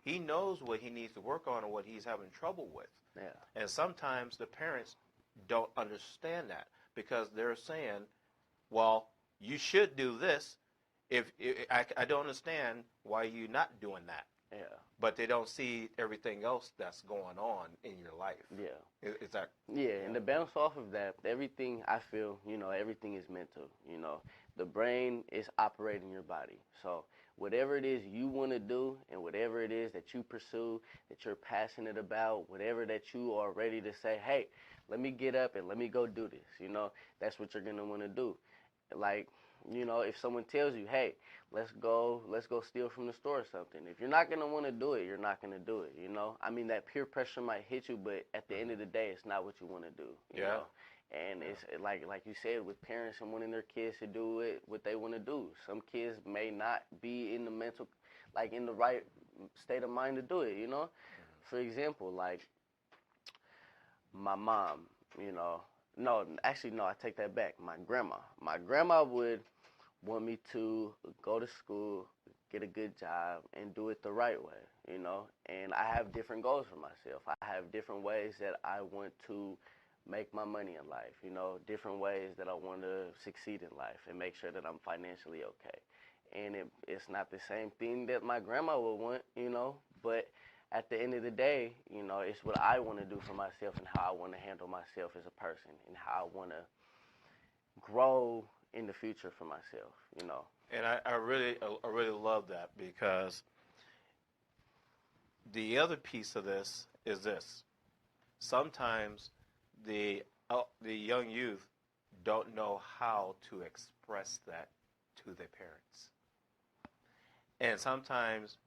he knows what he needs to work on and what he's having trouble with. Yeah. And sometimes the parents don't understand that because they're saying, well, you should do this. I don't understand why you're not doing that. Yeah. But they don't see everything else that's going on in your life. Yeah. Is that? Yeah, and to bounce off of that, everything I feel, everything is mental. The brain is operating your body. So whatever it is you want to do and whatever it is that you pursue, that you're passionate about, whatever that you are ready to say, hey, let me get up and let me go do this, that's what you're going to want to do. Like, if someone tells you, hey, let's go steal from the store or something. If you're not going to want to do it, you're not going to do it, I mean, that peer pressure might hit you, but at the end of the day, it's not what you want to do, you know? And it's like you said, with parents and wanting their kids to do it, what they want to do. Some kids may not be in the mental, in the right state of mind to do it, For example, like my mom, No, actually, no, I take that back. My grandma would want me to go to school, get a good job, and do it the right way, And I have different goals for myself. I have different ways that I want to make my money in life, different ways that I want to succeed in life and make sure that I'm financially okay. And it's not the same thing that my grandma would want, but at the end of the day, it's what I want to do for myself and how I want to handle myself as a person and how I want to grow in the future for myself, And I really love that because the other piece of this is this. Sometimes the young youth don't know how to express that to their parents. And sometimes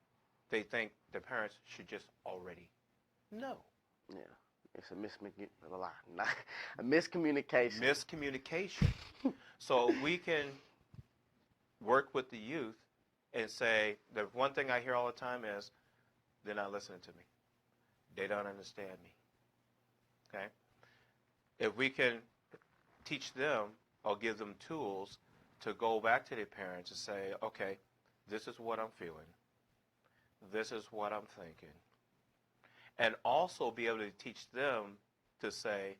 they think the parents should just already know. Yeah, it's a miscommunication. Miscommunication. So we can work with the youth and say, the one thing I hear all the time is, they're not listening to me. They don't understand me. Okay? If we can teach them or give them tools to go back to their parents and say, okay, this is what I'm feeling. This is what I'm thinking. And also be able to teach them to say,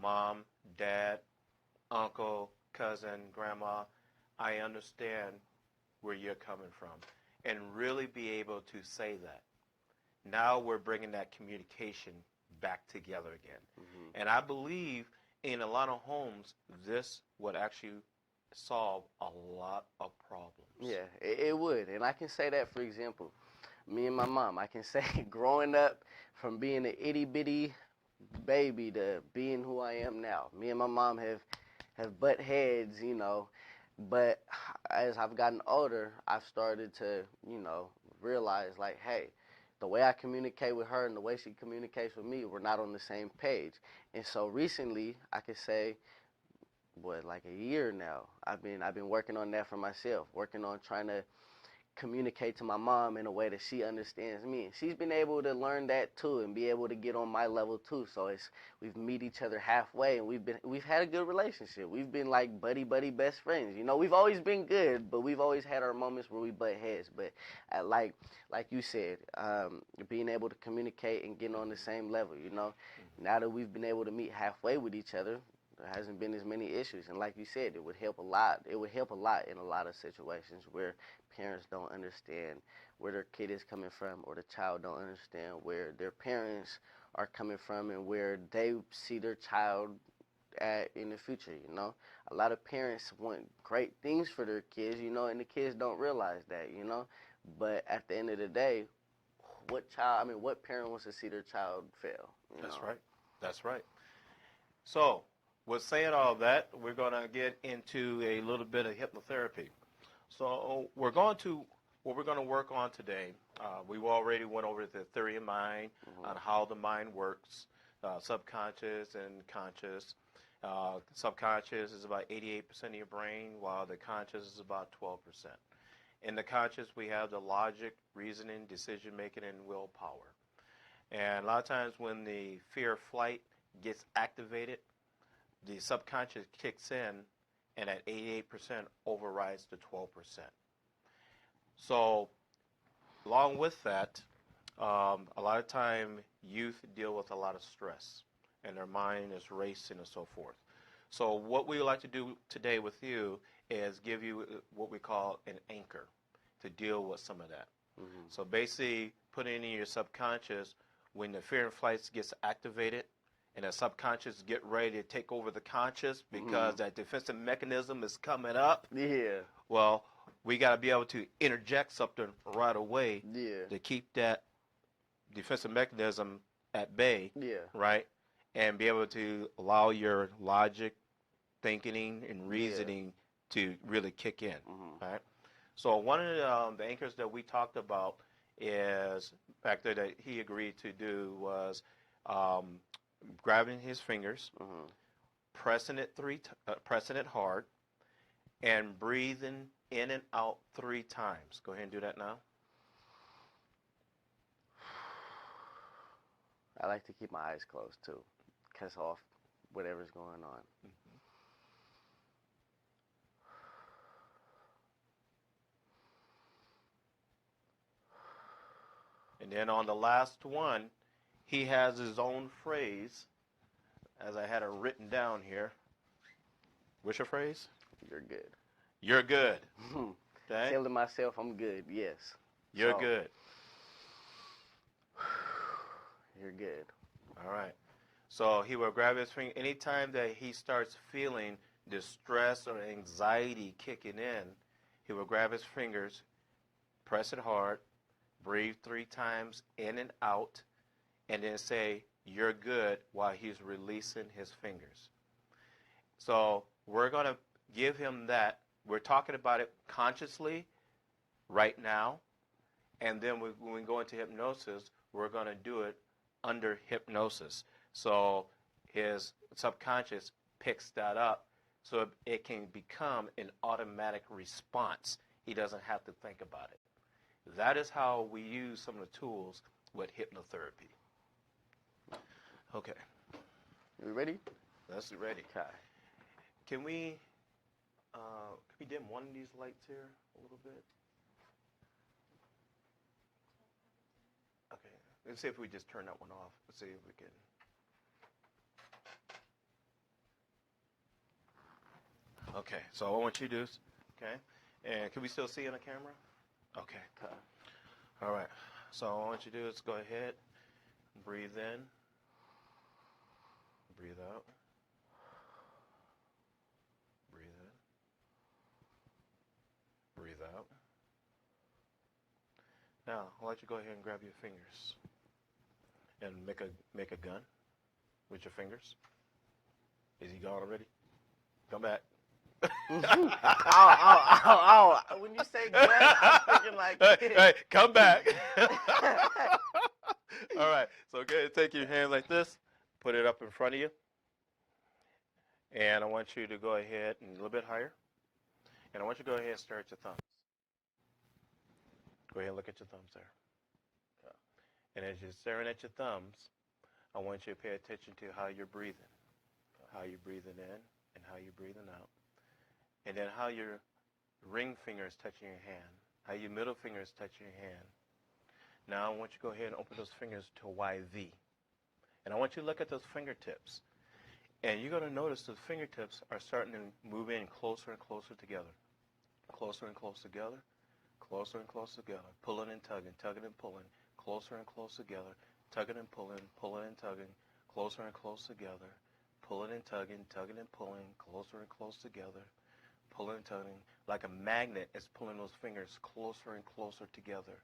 Mom, Dad, Uncle, cousin, Grandma, I understand where you're coming from. And really be able to say that. Now we're bringing that communication back together again. Mm-hmm. And I believe in a lot of homes, this would actually solve a lot of problems. Yeah, it would. And I can say that, for example, me and my mom, I can say growing up from being an itty-bitty baby to being who I am now. Me and my mom have butt heads, but as I've gotten older, I've started to, realize like, hey, the way I communicate with her and the way she communicates with me, we're not on the same page. And so recently, I could say, like a year now, I've been working on that for myself, working on trying to communicate to my mom in a way that she understands me. And she's been able to learn that too and be able to get on my level too. So we've meet each other halfway and we've had a good relationship. We've been like buddy best friends. We've always been good, but we've always had our moments where we butt heads. But like you said, being able to communicate and getting on the same level, now that we've been able to meet halfway with each other, there hasn't been as many issues. And like you said, it would help a lot. It would help a lot in a lot of situations where parents don't understand where their kid is coming from, or the child don't understand where their parents are coming from and where they see their child at in the future, A lot of parents want great things for their kids, and the kids don't realize that, But at the end of the day, what parent wants to see their child fail? That's right. That's right. So, with saying all that, we're going to get into a little bit of hypnotherapy. So, what we're going to work on today, we already went over the theory of mind, on how the mind works, subconscious and conscious. Subconscious is about 88% of your brain, while the conscious is about 12%. In the conscious, we have the logic, reasoning, decision-making, and willpower. And a lot of times when the fear of flight gets activated, the subconscious kicks in, and at 88% overrides the 12%. So, along with that, a lot of time youth deal with a lot of stress, and their mind is racing and so forth. So what we would like to do today with you is give you what we call an anchor to deal with some of that. So basically, putting in your subconscious, when the fear and flight gets activated, and the subconscious get ready to take over the conscious because that defensive mechanism is coming up. Yeah. Well, we got to be able to interject something right away to keep that defensive mechanism at bay, right? And be able to allow your logic, thinking, and reasoning to really kick in, right? So one of the anchors that we talked about is, the fact that he agreed to do was grabbing his fingers, pressing it hard, and breathing in and out 3 times. Go ahead and do that now. I like to keep my eyes closed too, cuss off whatever's going on. And then on the last one, he has his own phrase, as I had it written down here. What's your phrase? You're good. You're good. Okay? Telling myself I'm good, yes. You're good. You're good. All right. So he will grab his finger. Anytime that he starts feeling distress or anxiety kicking in, he will grab his fingers, press it hard, breathe 3 times in and out, and then say, you're good, while he's releasing his fingers. So we're going to give him that. We're talking about it consciously right now, and then when we go into hypnosis, we're going to do it under hypnosis. So his subconscious picks that up so it can become an automatic response. He doesn't have to think about it. That is how we use some of the tools with hypnotherapy. Okay. You ready? Let's get ready. Okay. Can we dim one of these lights here a little bit? Okay. Let's see if we just turn that one off. Let's see if we can. Okay. So I want you to do is, okay. And can we still see on the camera? Okay. All right. So all I want you to do is go ahead, breathe in, breathe out, breathe in, breathe out. Now, I'll let you go ahead and grab your fingers and make a gun with your fingers. Is he gone already? Come back. Ow. When you say gun, I'm thinking like... Hey, come back. All right. So go ahead and take your hand like this. Put it up in front of you. And I want you to go ahead and a little bit higher. And I want you to go ahead and stare at your thumbs. Go ahead and look at your thumbs there. And as you're staring at your thumbs, I want you to pay attention to how you're breathing. How you're breathing in and how you're breathing out. And then how your ring finger is touching your hand. How your middle finger is touching your hand. Now I want you to go ahead and open those fingers to a wide V. And I want you to look at those fingertips. And you're going to notice those fingertips are starting to move in closer and closer together. Closer and closer together. Closer and closer together. Pulling and tugging, tugging and pulling. Closer and closer together. Tugging and pulling, pulling and tugging. Closer and closer together. Pulling and tugging, tugging and pulling. Closer and closer together. Pulling and tugging. Like a magnet, it's pulling those fingers closer and closer together.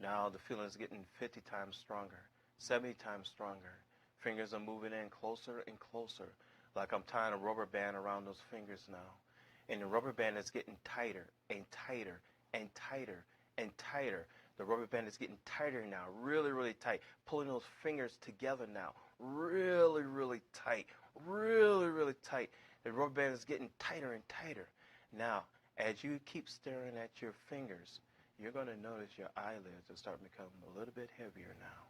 Now the feeling is getting 50 times stronger, 70 times stronger. Fingers are moving in closer and closer, like I'm tying a rubber band around those fingers now. And the rubber band is getting tighter and tighter and tighter and tighter. The rubber band is getting tighter now, really, really tight. Pulling those fingers together now, really, really tight, really, really tight. The rubber band is getting tighter and tighter. Now, as you keep staring at your fingers, you're going to notice your eyelids are starting to become a little bit heavier now.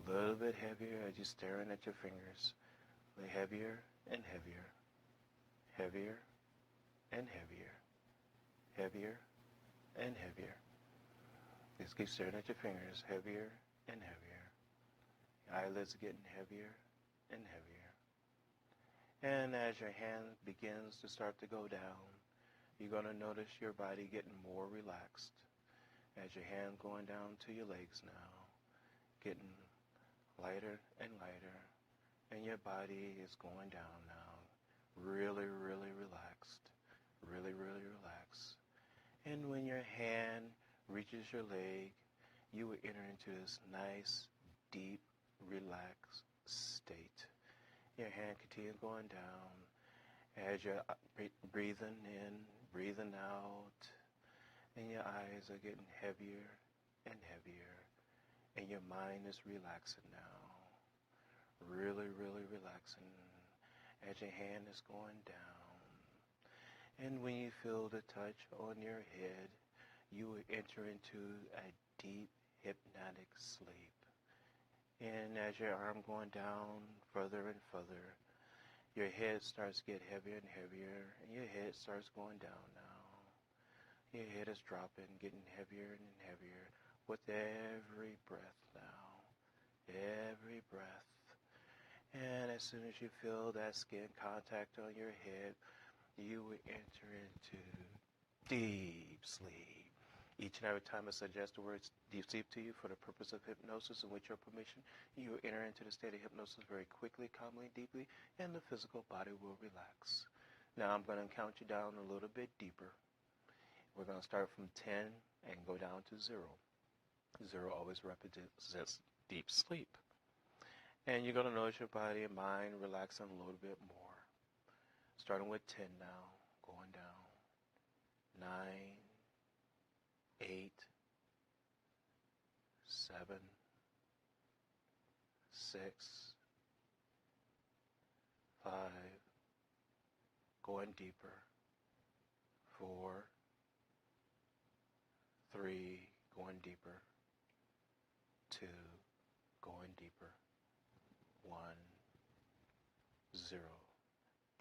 A little bit heavier as you're staring at your fingers. Heavier and heavier. Heavier and heavier. Heavier and heavier. Just keep staring at your fingers, heavier and heavier. Your eyelids are getting heavier and heavier. And as your hand begins to start to go down, you're going to notice your body getting more relaxed. As your hand going down to your legs now, getting lighter and lighter, and your body is going down now, really, really relaxed, really, really relaxed. And when your hand reaches your leg, you will enter into this nice, deep, relaxed state. Your hand continues going down as you're breathing in, breathing out, and your eyes are getting heavier and heavier, and your mind is relaxing now, really, really relaxing as your hand is going down. And when you feel the touch on your head, you will enter into a deep hypnotic sleep. And as your arm going down further and further, your head starts to get heavier and heavier, and your head starts going down now. Your head is dropping, getting heavier and heavier with every breath now. Every breath. And as soon as you feel that skin contact on your head, you will enter into deep sleep. Each and every time I suggest the words deep sleep to you for the purpose of hypnosis and with your permission, you will enter into the state of hypnosis very quickly, calmly, deeply, and the physical body will relax. Now I'm going to count you down a little bit deeper. We're going to start from 10 and go down to 0. 0 always represents deep sleep. And you're going to notice your body and mind relaxing a little bit more. Starting with 10 now, going down. 9, 8, 7, 6, 5, going deeper. 4, 3, going deeper. 2, going deeper. 1, 0,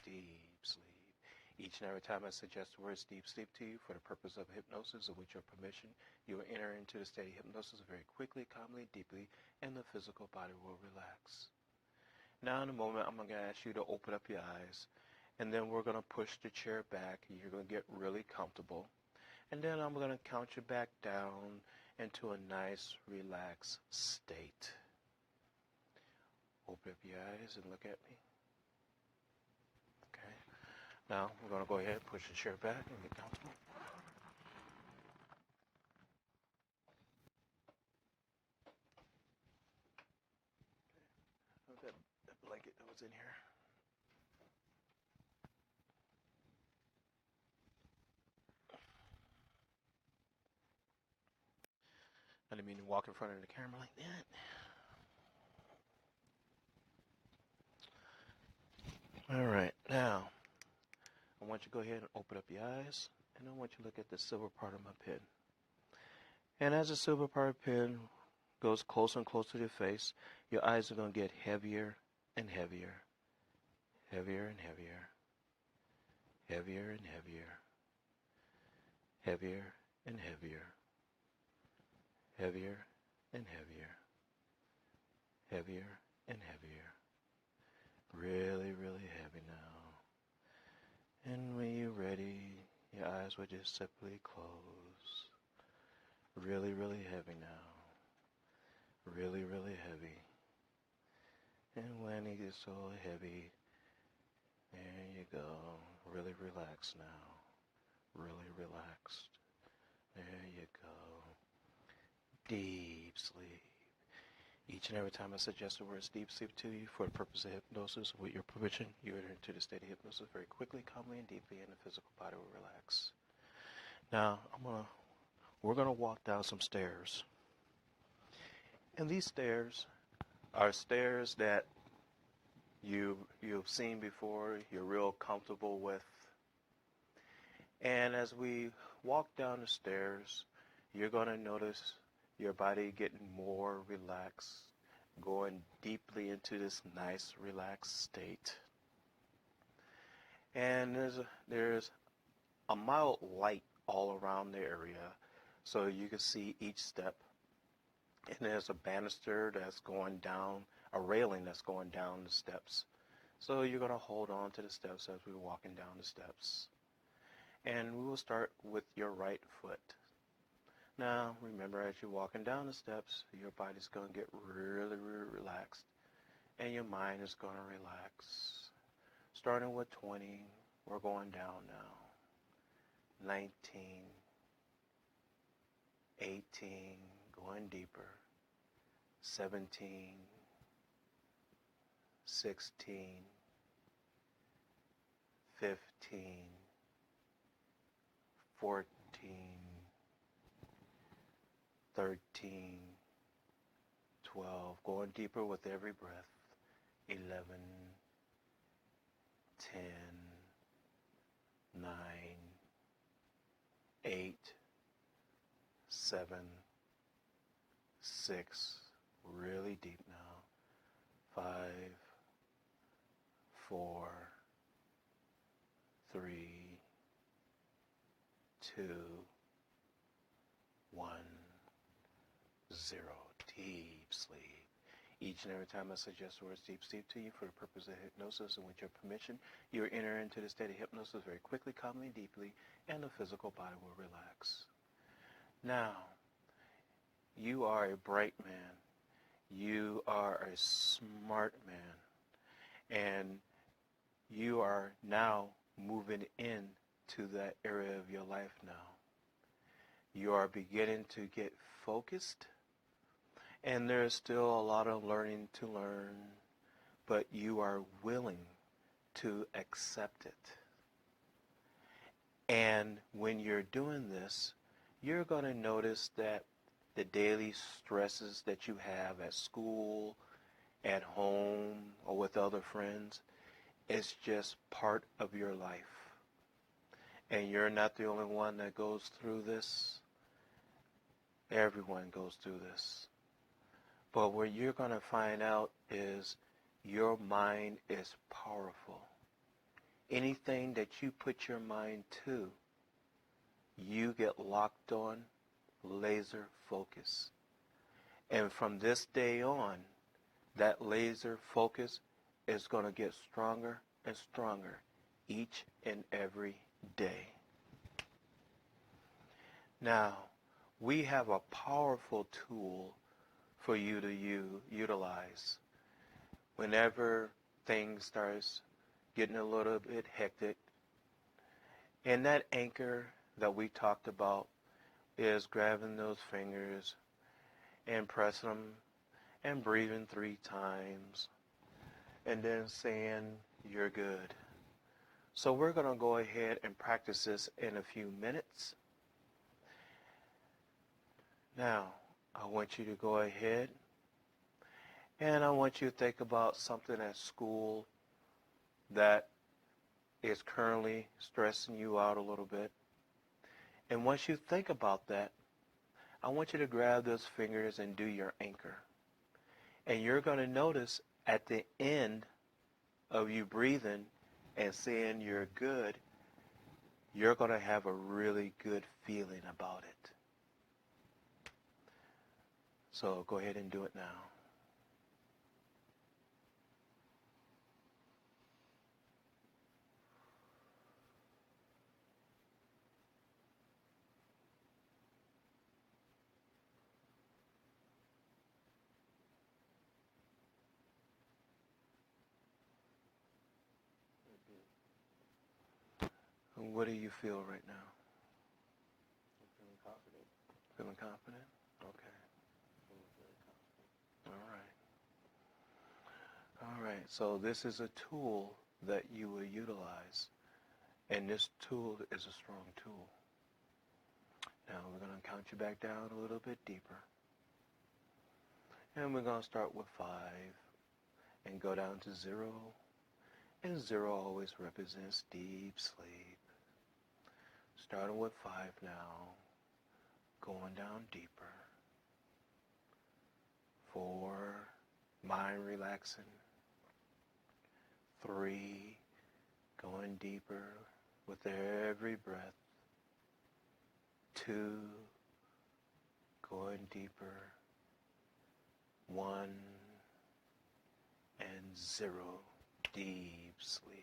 deep sleep. Each and every time I suggest the words deep sleep to you for the purpose of hypnosis, and with your permission, you will enter into the state of hypnosis very quickly, calmly, deeply, and the physical body will relax. Now in a moment, I'm going to ask you to open up your eyes, and then we're going to push the chair back. You're going to get really comfortable. And then I'm going to count you back down into a nice, relaxed state. Open up your eyes and look at me. Okay. Now, we're going to go ahead and push the chair back and get comfortable. Okay. That blanket that was in here. I didn't mean to walk in front of the camera like that. All right, now, I want you to go ahead and open up your eyes, and I want you to look at the silver part of my pen. And as the silver part of the pen goes closer and closer to your face, your eyes are going to get heavier and heavier, heavier and heavier, heavier and heavier, heavier and heavier, heavier and heavier, heavier and heavier. Really, really heavy now. And when you're ready, your eyes will just simply close. Really, really heavy now. Really, really heavy. And when it gets so heavy, there you go. Really relaxed now. Really relaxed. There you go. deep sleep. Each and every time I suggest the words deep sleep to you for the purpose of hypnosis, with your permission, you enter into the state of hypnosis very quickly, calmly, and deeply, and the physical body will relax. Now, we're gonna walk down some stairs. And these stairs are stairs that you've seen before, you're real comfortable with. And as we walk down the stairs, you're going to notice your body getting more relaxed, going deeply into this nice, relaxed state. And there's a mild light all around the area, so you can see each step. And there's a banister that's going down, a railing that's going down the steps. So you're going to hold on to the steps as we're walking down the steps. And we will start with your right foot. Now, remember, as you're walking down the steps, your body's going to get really, really relaxed. And your mind is going to relax. Starting with 20, we're going down now. 19, 18, going deeper. 17, 16, 15, 14, 13, 12, going deeper with every breath. 11, 10, 9, 8, 7, 6, really deep now. 5, 4, 3, 2, 1, 0. Deep sleep. Each and every time I suggest the words deep sleep to you for the purpose of hypnosis, and with your permission, you will enter into the state of hypnosis very quickly, calmly, deeply, and the physical body will relax. Now, you are a bright man. You are a smart man. And you are now moving into that area of your life now. You are beginning to get focused, and there's still a lot of learning to learn, but you are willing to accept it. And when you're doing this, you're going to notice that the daily stresses that you have at school, at home, or with other friends, is just part of your life. And you're not the only one that goes through this. Everyone goes through this. But what you're going to find out is your mind is powerful. Anything that you put your mind to, you get locked on, laser focus. And from this day on, that laser focus is going to get stronger and stronger each and every day. Now, we have a powerful tool for you to utilize whenever things starts getting a little bit hectic. And that anchor that we talked about is grabbing those fingers and pressing them and breathing 3 times and then saying you're good. So we're going to go ahead and practice this in a few minutes. Now, I want you to go ahead and I want you to think about something at school that is currently stressing you out a little bit. And once you think about that, I want you to grab those fingers and do your anchor. And you're going to notice at the end of you breathing and saying you're good, you're going to have a really good feeling about it. So go ahead and do it now. And what do you feel right now? I'm feeling confident. Feeling confident? Okay. so this is a tool that you will utilize, and this tool is a strong tool. Now we're going to count you back down a little bit deeper. And we're going to start with 5 and go down to 0. And 0 always represents deep sleep. Starting with 5 now, going down deeper. 4, mind relaxing. 3, going deeper with every breath. 2, going deeper. 1 and 0, deep sleep.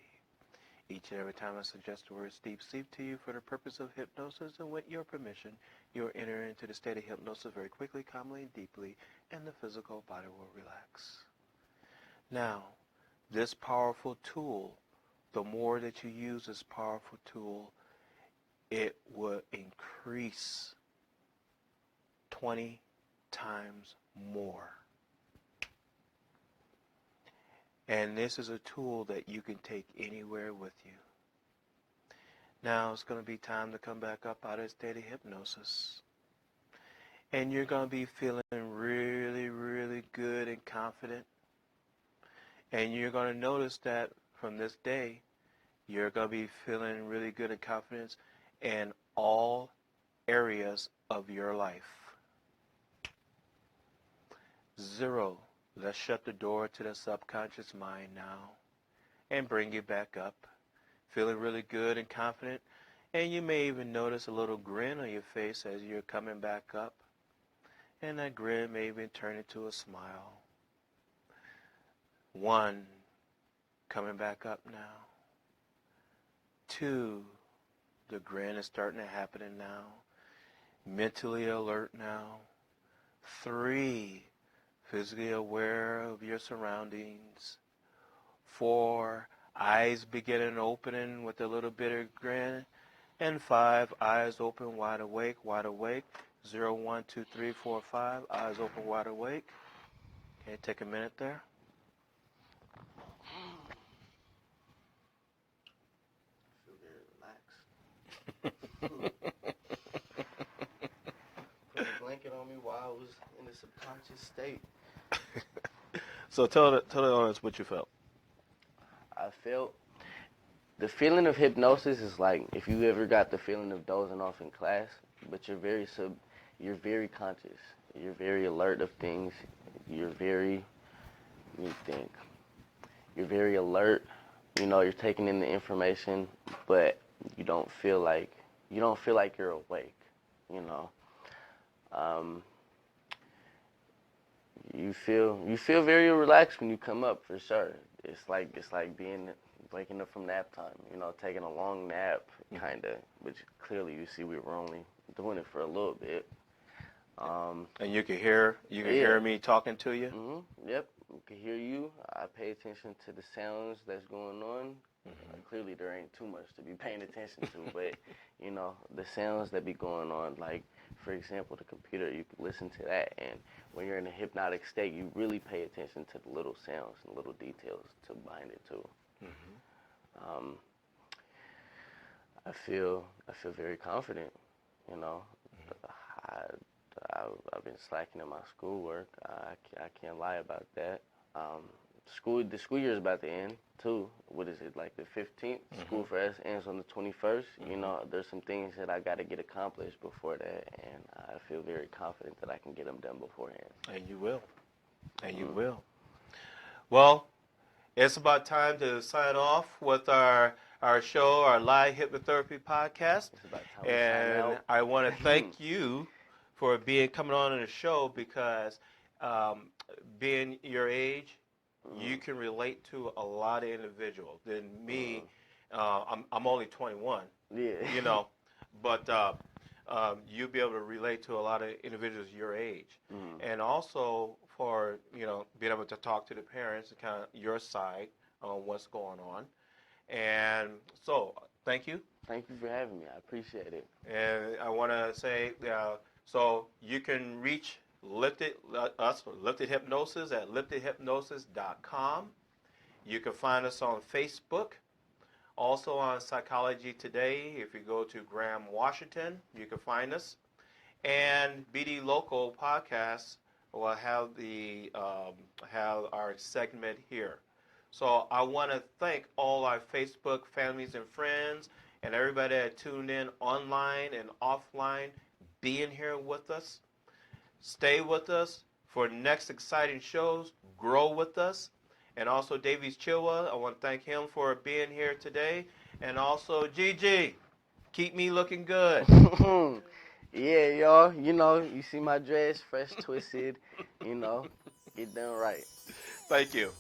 Each and every time I suggest the words deep sleep to you for the purpose of hypnosis, and with your permission, you'll enter into the state of hypnosis very quickly, calmly, and deeply, and the physical body will relax. Now, this powerful tool, the more that you use this powerful tool, it will increase 20 times more. And this is a tool that you can take anywhere with you. Now it's going to be time to come back up out of the state of hypnosis. And you're going to be feeling really, really good and confident. And you're going to notice that from this day, you're going to be feeling really good and confident in all areas of your life. 0. Let's shut the door to the subconscious mind now and bring you back up, feeling really good and confident. And you may even notice a little grin on your face as you're coming back up. And that grin may even turn into a smile. 1, coming back up now. 2, the grin is starting to happen now. Mentally alert now. 3, physically aware of your surroundings. 4, eyes beginning opening with a little bit of grin. And 5, eyes open, wide awake, wide awake. 0, 1, 2, 3, 4, 5, eyes open, wide awake. Okay, take a minute there. Feel very relaxed. Put a blanket on me while I was in a subconscious state. So tell the audience what you felt. I felt the feeling of hypnosis is like if you ever got the feeling of dozing off in class, but you're very conscious. You're very alert of things. You're very alert. You know, you're taking in the information, but you don't feel like you're awake. You know. You feel very relaxed when you come up, for sure. It's like waking up from nap time, you know, taking a long nap, kind of, which clearly you see we were only doing it for a little bit. And you can hear me talking to you? Mm-hmm. Yep, I can hear you. I pay attention to the sounds that's going on. Mm-hmm. Clearly there ain't too much to be paying attention to, but, you know, the sounds that be going on, like, for example, the computer, you can listen to that, and when you're in a hypnotic state, you really pay attention to the little sounds and little details to bind it to. Mm-hmm. I feel very confident, you know. Mm-hmm. I've been slacking in my schoolwork. I can't lie about that. The school year is about to end too. What is it, like the 15th? Mm-hmm. School for us ends on the 21st. Mm-hmm. You know, there's some things that I got to get accomplished before that, and I feel very confident that I can get them done beforehand. And you will. And you will. Well, it's about time to sign off with our show, our live hypnotherapy podcast. It's about time and to sign out. I want to thank you for coming on the show, because being your age, you can relate to a lot of individuals. Than me, I'm only 21. Yeah. You know, but you'll be able to relate to a lot of individuals your age, and also for being able to talk to the parents and kind of your side on what's going on. And so, thank you. Thank you for having me. I appreciate it. And I want to say, so you can reach Lifted Hypnosis at liftedhypnosis.com. You can find us on Facebook, also on Psychology Today. If you go to Graham, Washington, you can find us. And BD Local Podcasts will have our segment here. So I want to thank all our Facebook families and friends and everybody that tuned in online and offline, being here with us. Stay with us for next exciting shows. Grow with us. And also Davies Chirwa, I want to thank him for being here today. And also Gigi, keep me looking good. Yeah, y'all. You see my dress, fresh, twisted. Get done right. Thank you.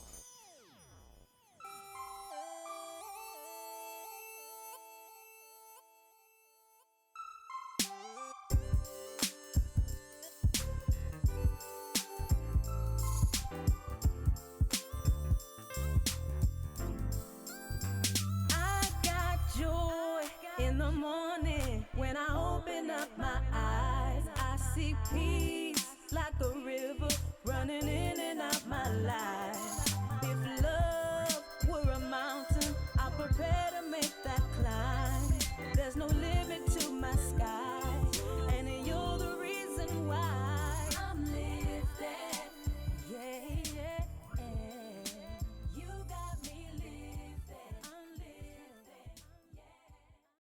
I got joy in the morning when I open up my eyes. I see peace like a river running in and out my life. If love were a mountain, I'm prepared to make that climb. There's no limit to my sky.